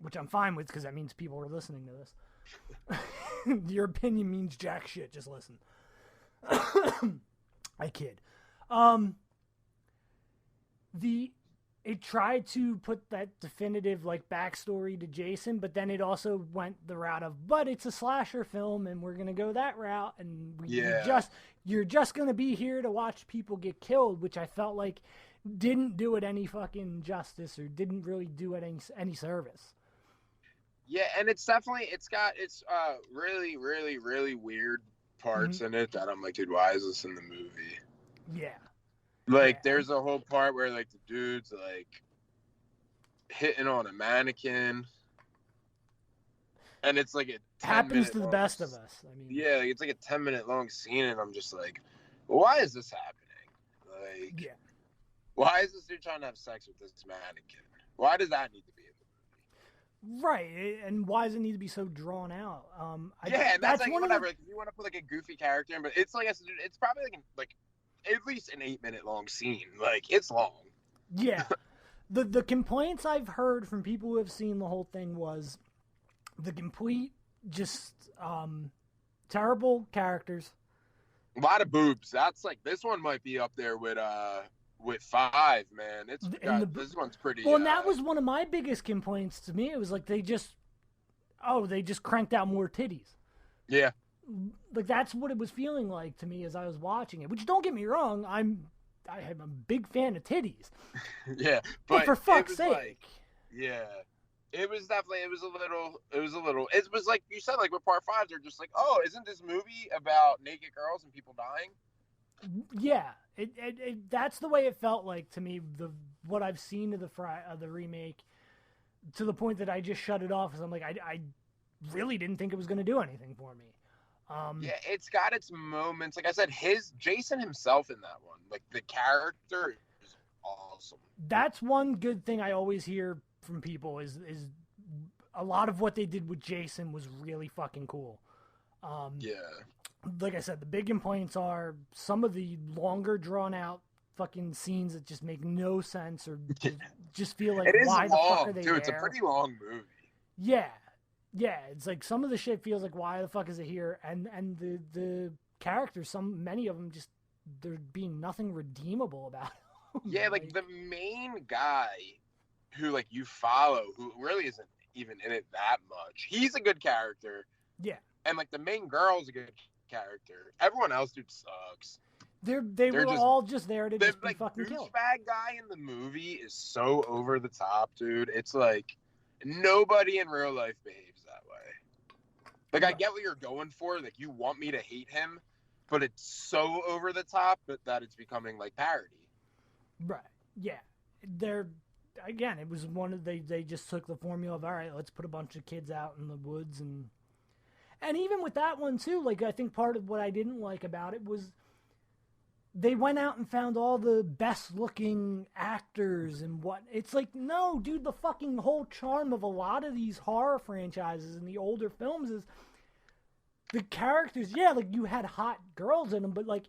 which I'm fine with, because that means people are listening to this. Your opinion means jack shit, just listen. I kid. It tried to put that definitive, like, backstory to Jason, but then it also went the route of, but it's a slasher film, and we're going to go that route, and you're just going to be here to watch people get killed, which I felt like didn't do it any fucking justice, or didn't really do it any service. Yeah, and it's got really, really, really weird parts in it that I'm like, dude, why is this in the movie? Yeah. Like, there's a whole part where, like, the dude's, like, hitting on a mannequin. and it's like a 10 happens minute to the long, best of us. I mean, yeah, it's like a 10-minute long scene, and I'm just like, why is this happening? Like, yeah. why is this dude trying to have sex with this mannequin? Why does that need to be in the movie? Right, and why does it need to be so drawn out? Yeah, and that's like one whatever. of Like, if you want to put like a goofy character in, but it's like it's probably like at least an 8-minute long scene. Like, it's long. yeah. The complaints I've heard from people who have seen the whole thing was the complete just terrible characters. A lot of boobs. That's like, this one might be up there with 5, man. This one's pretty. Well, and that was one of my biggest complaints to me. It was like they just cranked out more titties. Yeah. Like, that's what it was feeling like to me as I was watching it. Which, don't get me wrong, I'm a big fan of titties. Yeah, but for fuck's sake. Like, yeah. It was definitely, it was a little, it was like you said, like with part 5, they're just like, oh, isn't this movie about naked girls and people dying? Yeah, that's the way it felt like to me. What I've seen of the remake, to the point that I just shut it off because I'm like, I really didn't think it was going to do anything for me. Yeah, it's got its moments. Like I said, Jason himself in that one, like the character is awesome. That's one good thing I always hear from people is a lot of what they did with Jason was really fucking cool. Yeah. Like I said, the big complaints are some of the longer drawn out fucking scenes that just make no sense or just feel like, why the fuck are they there? It's a pretty long movie. Yeah. Yeah, it's like some of the shit feels like, why the fuck is it here? And the characters, many of them just, there being nothing redeemable about them. Yeah, like the main guy who like you follow, who really isn't even in it that much. He's a good character. Yeah. And like the main girl's a good character. Everyone else, dude, sucks. They were all just there to just be like, fucking killed. The douchebag guy in the movie is so over the top, dude. It's like nobody in real life behaves that way. Like, I get what you're going for. Like, you want me to hate him, but it's so over the top that it's becoming like parody. Right. Yeah. Again, it was they just took the formula of, all right, let's put a bunch of kids out in the woods, and even with that one too, like, I think part of what I didn't like about it was they went out and found all the best looking actors and what. It's like, no, dude, the fucking whole charm of a lot of these horror franchises and the older films is the characters. Yeah, like, you had hot girls in them, but like,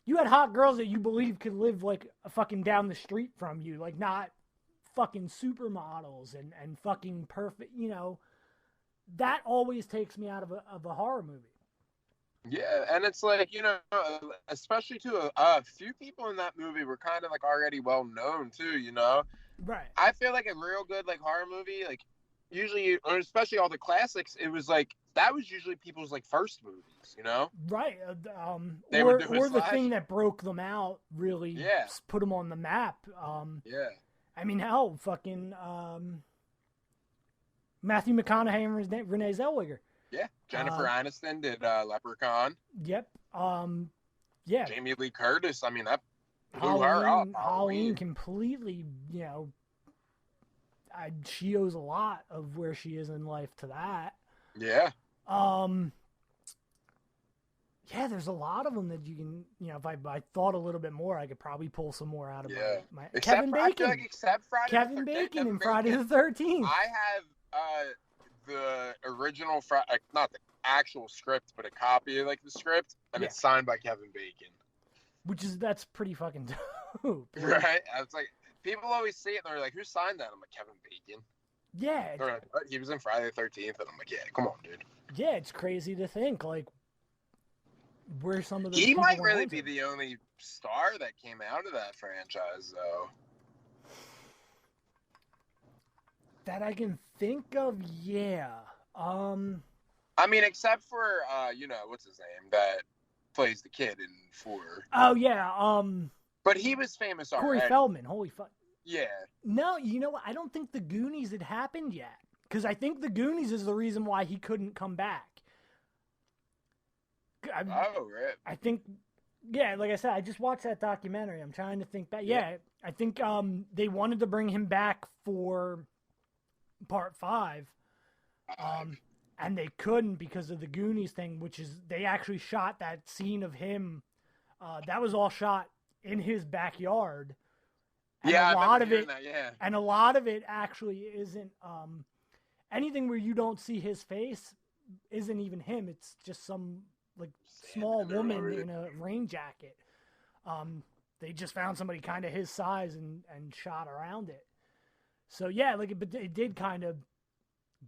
you had hot girls that you believe could live like a fucking down the street from you, like, not fucking supermodels and fucking perfect, you know. That always takes me out of a horror movie. Yeah, and it's like, you know, especially too, a few people in that movie were kind of like already well known too, you know. Right. I feel like a real good like horror movie, like usually, or especially all the classics, it was like that was usually people's like first movies, you know. Right. Or the thing that broke them out, really put them on the map. Yeah. I mean, hell, fucking Matthew McConaughey and Renee Zellweger. Yeah, Jennifer Aniston did Leprechaun. Yep. Yeah. Jamie Lee Curtis. I mean, that blew her up. Halloween completely, you know, she owes a lot of where she is in life to that. Yeah. Yeah, there's a lot of them that you can, you know, if I thought a little bit more, I could probably pull some more out of my Kevin Bacon. Except Kevin Bacon in Friday the 13th. I have the original, not the actual script, but a copy of like the script, and it's signed by Kevin Bacon. That's pretty fucking dope. Right? I was like, people always see it and they're like, who signed that? I'm like, Kevin Bacon. Yeah. They're like, what? He was in Friday the 13th, and I'm like, yeah, come on, dude. Yeah, it's crazy to think, like, where some of the he might really be the only star that came out of that franchise, though. That I can think of, yeah. I mean, except for you know, what's his name that plays the kid in 4. Oh yeah. But he was famous already. Corey Feldman. Holy fuck. Yeah. No, you know what? I don't think the Goonies had happened yet, because I think the Goonies is the reason why he couldn't come back. Right. I think, yeah, like I said, I just watched that documentary. I'm trying to think back. Yeah, I think they wanted to bring him back for part 5. and they couldn't because of the Goonies thing, which is they actually shot that scene of him. That was all shot in his backyard. And Yeah, a lot I of remember it, hearing that, yeah. and a lot of it actually isn't anything where you don't see his face. Isn't even him. It's just some like small woman in a rain jacket. They just found somebody kind of his size and shot around it. So yeah, like it did kind of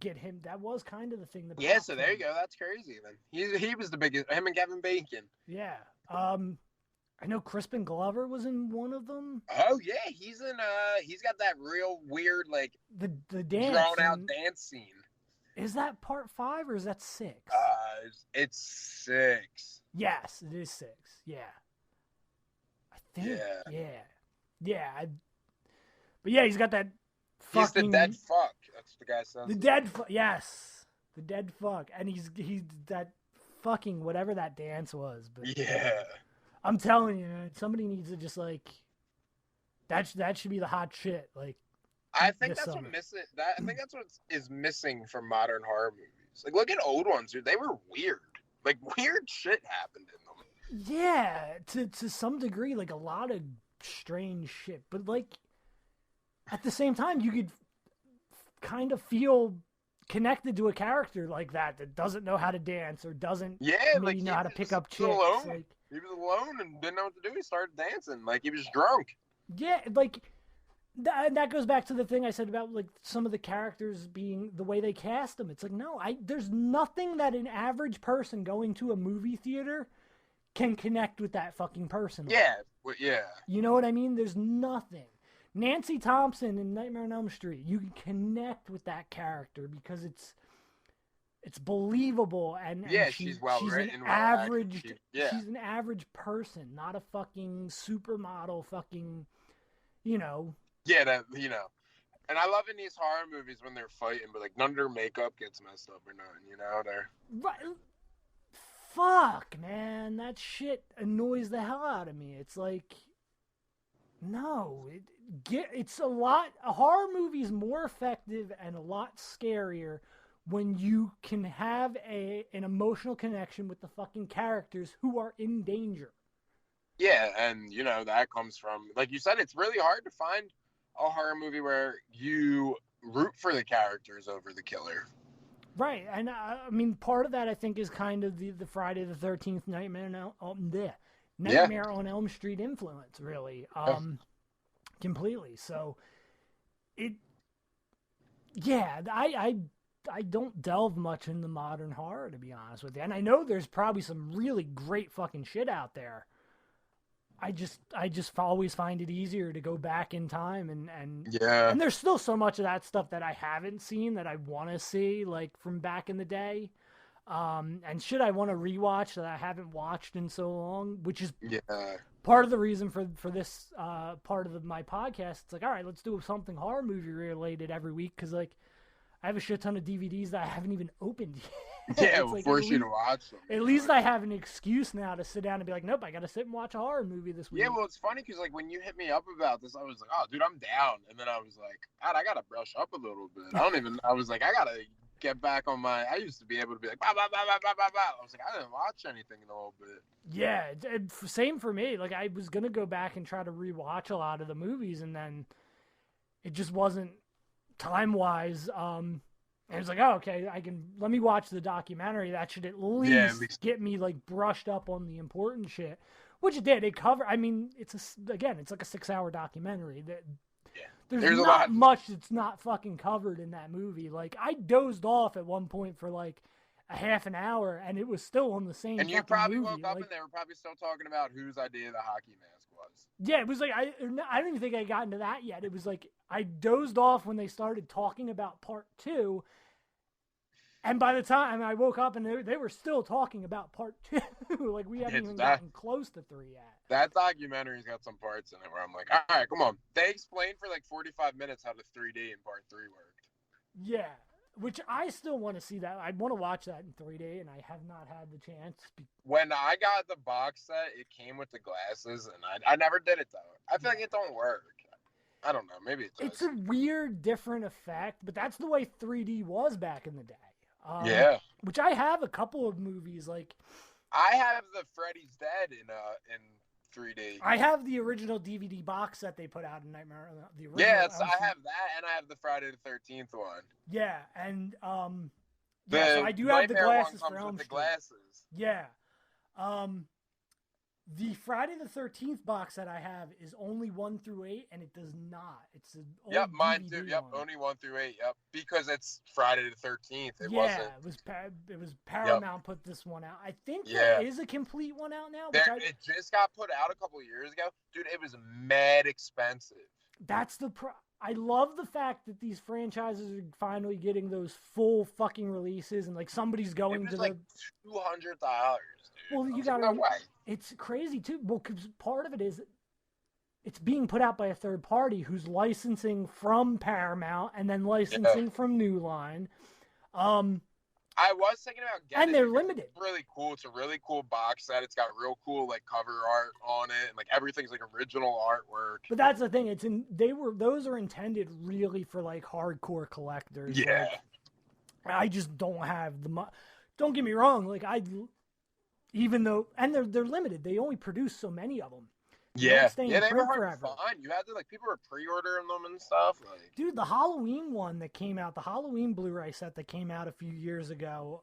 get him. That was kind of the thing that. Yeah, so there you go. That's crazy. Then he was the biggest. Him and Kevin Bacon. Yeah. I know Crispin Glover was in one of them. Oh yeah, he's in. He's got that real weird like the dance drawn out dance scene. Is that part 5 or is that 6? It's 6. Yes, it is 6. Yeah. I think. Yeah. But yeah, he's got that. He's the dead fuck. That's the guy says. The dead fuck. Yes, the dead fuck, and he's that fucking whatever that dance was. But yeah, I'm telling you, somebody needs to just like that should be the hot shit. Like, I think that's what missing. I think that's what is missing from modern horror movies. Like, look at old ones, dude. They were weird. Like, weird shit happened in them. Yeah, to some degree, like a lot of strange shit. But like, at the same time, you could kind of feel connected to a character like that doesn't know how to dance or doesn't maybe know how to pick up chicks. Like, he was alone and didn't know what to do. He started dancing like he was drunk. Yeah, like that goes back to the thing I said about like some of the characters being the way they cast them. It's like, no, there's nothing that an average person going to a movie theater can connect with that fucking person. Yeah, yeah. You know what I mean? There's nothing. Nancy Thompson in Nightmare on Elm Street, you can connect with that character because it's believable and she's well written. She's an average person, not a fucking supermodel. Fucking, you know. Yeah, and I love in these horror movies when they're fighting, but like none of their makeup gets messed up or nothing. You know, they're right. Fuck, man, that shit annoys the hell out of me. It's like, no, it's a horror movie is more effective and a lot scarier when you can have an emotional connection with the fucking characters who are in danger. Yeah, and that comes from, like you said, it's really hard to find a horror movie where you root for the characters over the killer. Right, and I mean, part of that I think is kind of the Friday the 13th Nightmare on Elm Street influence, really, completely. So, I don't delve much into modern horror, to be honest with you, and I know there's probably some really great fucking shit out there. I just always find it easier to go back in time and there's still so much of that stuff that I haven't seen that I want to see, like from back in the day, and shit I want to rewatch that I haven't watched in so long, which is part of the reason for this part of my podcast. It's like, all right, let's do something horror movie related every week, because like I have a shit ton of DVDs that I haven't even opened yet. Yeah, we'll force you to watch them. At least I have an excuse now to sit down and be like, nope, I got to sit and watch a horror movie this week. Yeah, well, it's funny because like when you hit me up about this, I was like, oh, dude, I'm down. And then I was like, God, I got to brush up a little bit. I was like, I got to get back on I used to be able to be like, bah, bah, bah, bah, bah, bah, bah. I was like, I didn't watch anything in a little bit. Yeah, same for me. Like I was going to go back and try to rewatch a lot of the movies, and then it just wasn't time-wise. And it's like, oh, okay, let me watch the documentary. That should at least get me like brushed up on the important shit, which it did. It covered, I mean, it's like a 6-hour documentary. There's not much that's not fucking covered in that movie. Like, I dozed off at one point for like a half an hour, and it was still on the same. And you probably woke up and they were probably still talking about whose idea the hockey mask was. Yeah, it was like I don't even think I got into that yet. It was like I dozed off when they started talking about part 2. And by the time I woke up, and they were still talking about part 2. Like, we haven't even gotten close to 3 yet. That documentary's got some parts in it where I'm like, all right, come on. They explained for like 45 minutes how the 3D in part 3 worked. Yeah, which I still want to see that. I want to watch that in 3D, and I have not had the chance. When I got the box set, it came with the glasses, and I never did it, though. I feel like it don't work. I don't know. Maybe it does. It's a weird, different effect, but that's the way 3D was back in the day. Yeah. Which I have a couple of movies. Like, I have the Freddy's Dead in 3D. I have the original DVD box that they put out in Nightmare. The original. Yeah, I have that, and I have the Friday the 13th one. Yeah, and The so I do have the Nightmare glasses one for comes Elm with the Street. glasses. Yeah. The Friday the 13th box that I have is only 1 through 8, and it does not. It's an old Yep, mine DVD too. Yep, one. only 1 through 8. Yep, because it's Friday the 13th. It was Paramount put this one out. I think Yeah. there is a complete one out now. It just got put out a couple of years ago, dude. It was mad expensive. That's I love the fact that these franchises are finally getting those full fucking releases, and like somebody's going It was to like $200. Dude. Well, you got no way. It's crazy too. Well, because part of it is it's being put out by a third party who's licensing from Paramount and then licensing from New Line. I was thinking about getting it. And they're limited. It's really cool. It's a really cool box set. It's got real cool like cover art on it, and like everything's like original artwork. But that's the thing. Those are intended really for like hardcore collectors. Yeah. Like, I just don't have the don't get me wrong, like even though they're limited. They only produce so many of them. Yeah, they were hard forever. to find. You had to like people were pre-ordering them and stuff. Like, dude, the Halloween one that came out, the Halloween Blu-ray set that came out a few years ago,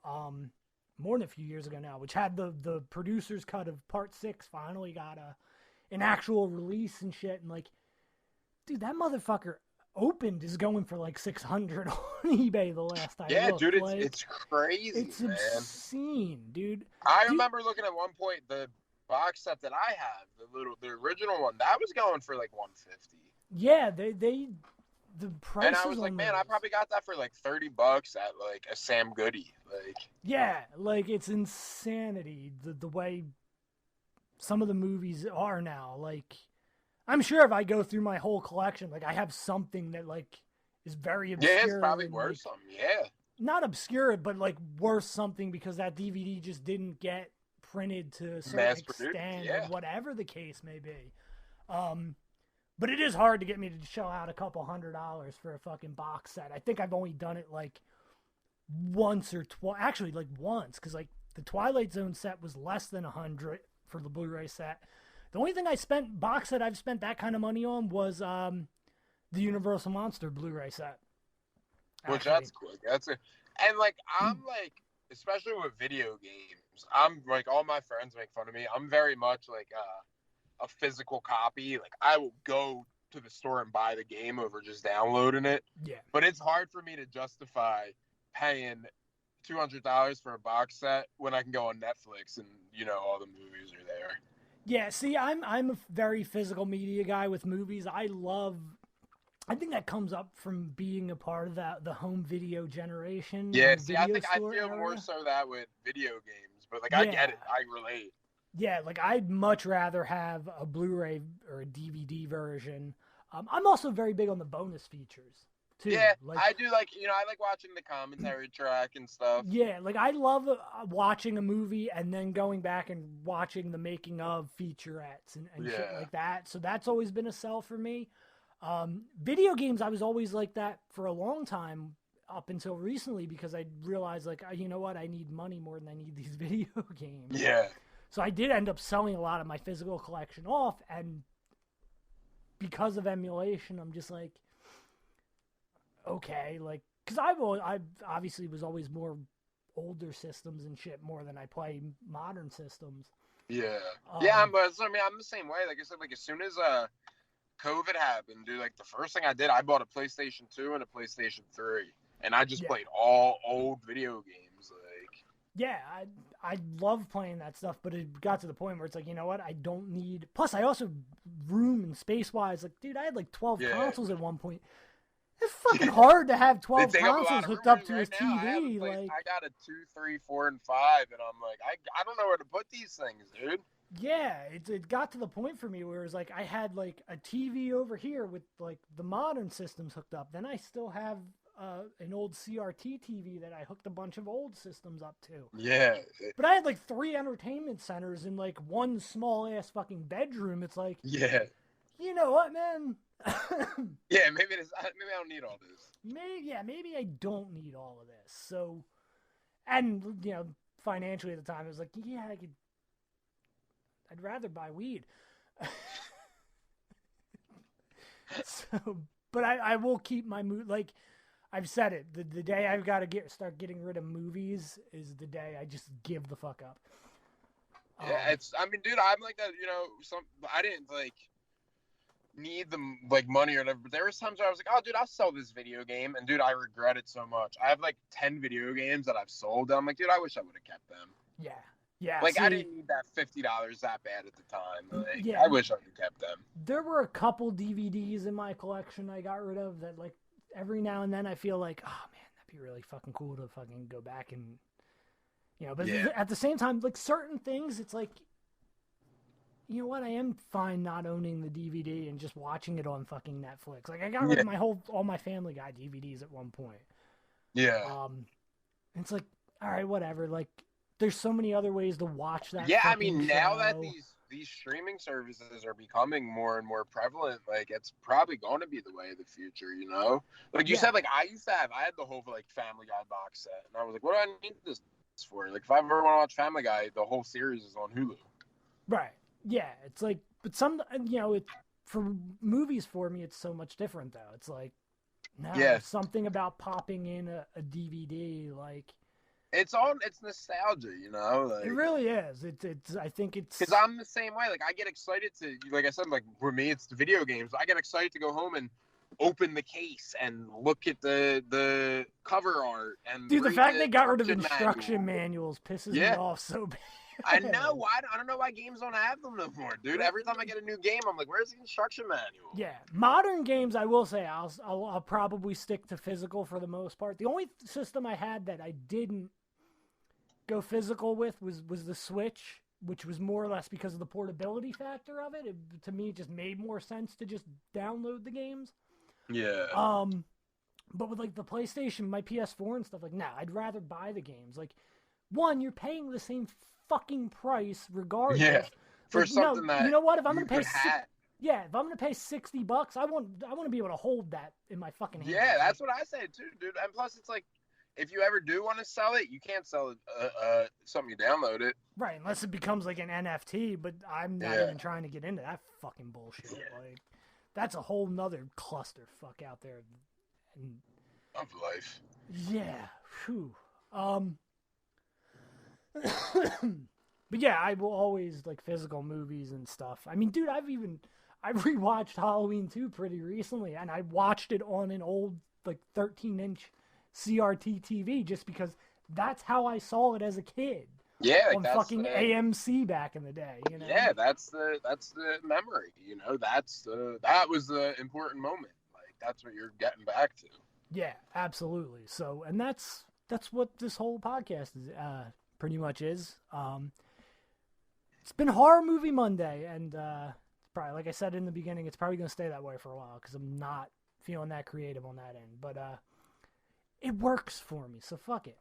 more than a few years ago now, which had the producer's cut of Part 6 finally got an actual release and shit, and like, dude, that motherfucker opened is going for like $600 on eBay the last time. Yeah, dude, like, it's crazy. It's man. obscene, dude. I remember looking at one point the box set that I have, the original one, that was going for like $150. Yeah, the price. And I was like, man, I probably got that for like $30 at like a Sam Goody. Like, yeah, like it's insanity the way some of the movies are now. Like, I'm sure if I go through my whole collection, like I have something that like is very obscure. Yeah, it's probably worth like, something. Yeah, not obscure, but like worth something because that DVD just didn't get printed to a certain extent, or whatever the case may be. But it is hard to get me to shell out a couple $100 for a fucking box set. I think I've only done it like once or twice. Actually, like once, because like the Twilight Zone set was less than $100 for the Blu-ray set. The only thing box set I've spent that kind of money on was the Universal Monster Blu-ray set. Which that's cool. And like I'm like, especially with video games, I'm like, all my friends make fun of me. I'm very much like a physical copy. Like I will go to the store and buy the game over just downloading it. Yeah. But it's hard for me to justify paying $200 for a box set when I can go on Netflix and all the movies are there. Yeah, see, I'm a very physical media guy with movies. I think that comes up from being a part of the home video generation. Yeah, see, I feel era. more so that with video games, but like I get it, I relate. Yeah, like I'd much rather have a Blu-ray or a DVD version. I'm also very big on the bonus features too. Yeah, like, I do like I like watching the commentary track and stuff. Yeah, like I love watching a movie and then going back and watching the making of featurettes and shit like that. So that's always been a sell for me. Video games, I was always like that for a long time up until recently because I realized like, you know what, I need money more than I need these video games. Yeah. So I did end up selling a lot of my physical collection off, and because of emulation, I'm just like, okay, like, because I obviously was always more older systems and shit more than I play modern systems. Yeah. I'm the same way. Like I said, like as soon as COVID happened, dude, like the first thing I did, I bought a PlayStation 2 and a PlayStation 3, and I just played all old video games. Like, yeah, I love playing that stuff, but it got to the point where it's like, you know what, I don't need. Plus, I also room and space wise, like, dude, I had like 12 consoles at one point. It's fucking hard to have 12 consoles hooked up to his TV. I got a 2, 3, 4, and 5, and I'm like, I don't know where to put these things, dude. Yeah, it got to the point for me where it was like I had like a TV over here with like the modern systems hooked up. Then I still have an old CRT TV that I hooked a bunch of old systems up to. Yeah. But I had like 3 entertainment centers in like one small ass fucking bedroom. It's like, yeah. You know what, man? Yeah, maybe I don't need all this. Maybe I don't need all of this. So And, financially at the time, I was like, yeah, I'd rather buy weed. So, but I will keep my mood, like, I've said it, the day I've got to start getting rid of movies is the day I just give the fuck up. Yeah, dude, I'm like that, I didn't, like, need the, like, money or whatever, but there was times where I was like, oh, dude, I'll sell this video game, and, dude, I regret it so much. I have, like, 10 video games that I've sold, and I'm like, dude, I wish I would have kept them. Yeah. Like, I didn't need that $50 that bad at the time. Like, yeah, I wish I would have kept them. There were a couple DVDs in my collection I got rid of that, like, every now and then I feel like, oh, man, that'd be really fucking cool to fucking go back and, but at the same time, like, certain things, it's like, you know what? I am fine not owning the DVD and just watching it on fucking Netflix. Like, I got rid of all my Family Guy DVDs at one point. Yeah. It's like, all right, whatever. Like, there's so many other ways to watch that. Yeah, I mean, now that these streaming services are becoming more and more prevalent, like, it's probably going to be the way of the future, Like you said, like, I had the whole, like, Family Guy box set, and I was like, what do I need this for? Like, if I ever want to watch Family Guy, the whole series is on Hulu. Right. Yeah, it's like, but for movies for me, it's so much different, though. It's like, something about popping in a DVD, like, it's nostalgia, Like, it really is. I think it's because I'm the same way. Like, I get excited to, like I said, like, for me, it's the video games. I get excited to go home and open the case and look at the cover art and dude, the fact they got rid of instruction manuals pisses me off so bad. I know. I don't know why games don't have them no more, dude. Every time I get a new game, I'm like, where's the instruction manual? Yeah. Modern games, I will say, I'll probably stick to physical for the most part. The only system I had that I didn't go physical with was the Switch, which was more or less because of the portability factor of it. To me, it just made more sense to just download the games. Yeah. But with, like, the PlayStation, my PS4 and stuff, like, I'd rather buy the games. Like, one, you're paying the same fucking price regardless. Yeah. For like, something that you know what? If I'm gonna pay if I'm gonna pay $60, I want to be able to hold that in my fucking hand. Yeah, that's what I say too, dude. And plus, it's like, if you ever do want to sell it, you can't sell it something you download it. Right, unless it becomes like an NFT. But I'm not even trying to get into that fucking bullshit. Yeah. Like, that's a whole nother clusterfuck out there. Of life. Yeah. Whew. But yeah, I will always like physical movies and stuff. I mean, dude, I've rewatched Halloween 2 pretty recently, and I watched it on an old, like, 13-inch CRT TV just because that's how I saw it as a kid. Yeah, like, on fucking AMC back in the day. Yeah, that's the memory. That was the important moment. Like, that's what you're getting back to. Yeah, absolutely. So, and that's what this whole podcast is pretty much is. It's been Horror Movie Monday, and probably, like I said in the beginning, it's probably going to stay that way for a while because I'm not feeling that creative on that end. But it works for me, so fuck it.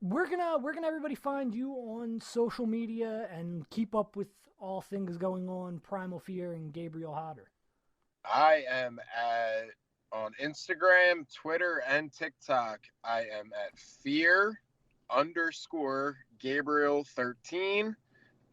Where can everybody find you on social media and keep up with all things going on Primal Fear and Gabriel Hodder? I am on Instagram, Twitter, and TikTok. I am at fear_Gabriel13.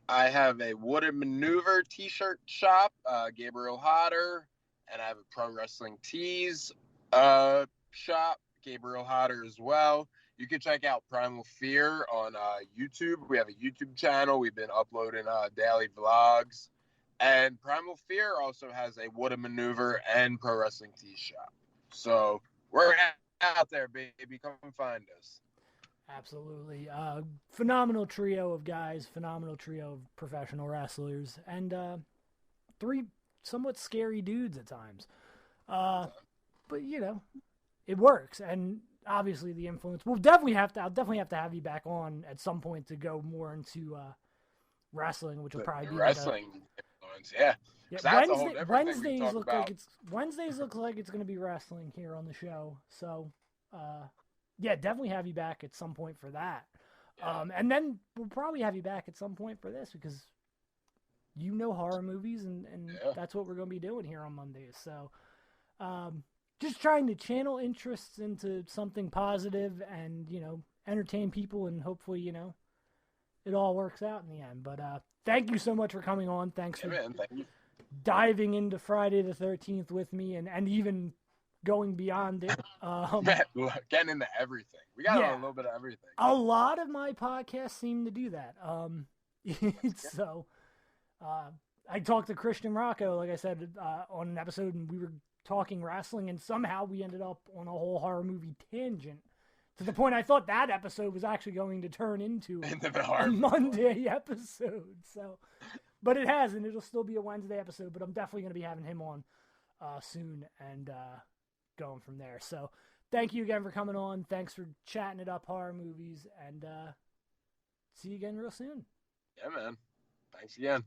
I have a Wooden Maneuver t-shirt shop, Gabriel Hodder, and I have a Pro Wrestling Tees shop, Gabriel Hodder as well. You can check out Primal Fear on YouTube. We have a YouTube channel. We've been uploading daily vlogs. And Primal Fear also has a Wooden Maneuver and Pro Wrestling Tees shop. So we're out there, baby. Come find us. Absolutely. Phenomenal trio of guys, phenomenal trio of professional wrestlers, and 3 somewhat scary dudes at times. But, it works. And obviously the influence. I'll definitely have to have you back on at some point to go more into wrestling, which will probably be wrestling influence. Yeah. Wednesdays look like it's going to be wrestling here on the show. So, yeah, definitely have you back at some point for that. Yeah. And then we'll probably have you back at some point for this because horror movies and that's what we're going to be doing here on Mondays. So, just trying to channel interests into something positive and, entertain people, and hopefully, it all works out in the end. But thank you so much for coming on. Thanks for Thank you. diving into Friday the 13th with me, and even going beyond it. Getting into everything. We got a little bit of everything. A lot of my podcasts seem to do that. So I talked to Christian Rocco, like I said, on an episode, and we were talking wrestling, and somehow we ended up on a whole horror movie tangent, to the point I thought that episode was actually going to turn into a Monday episode. So, but it hasn't. It'll still be a Wednesday episode, but I'm definitely going to be having him on soon and going from there. So thank you again for coming on. Thanks for chatting it up, horror movies, and see you again real soon. Yeah, man. Thanks again.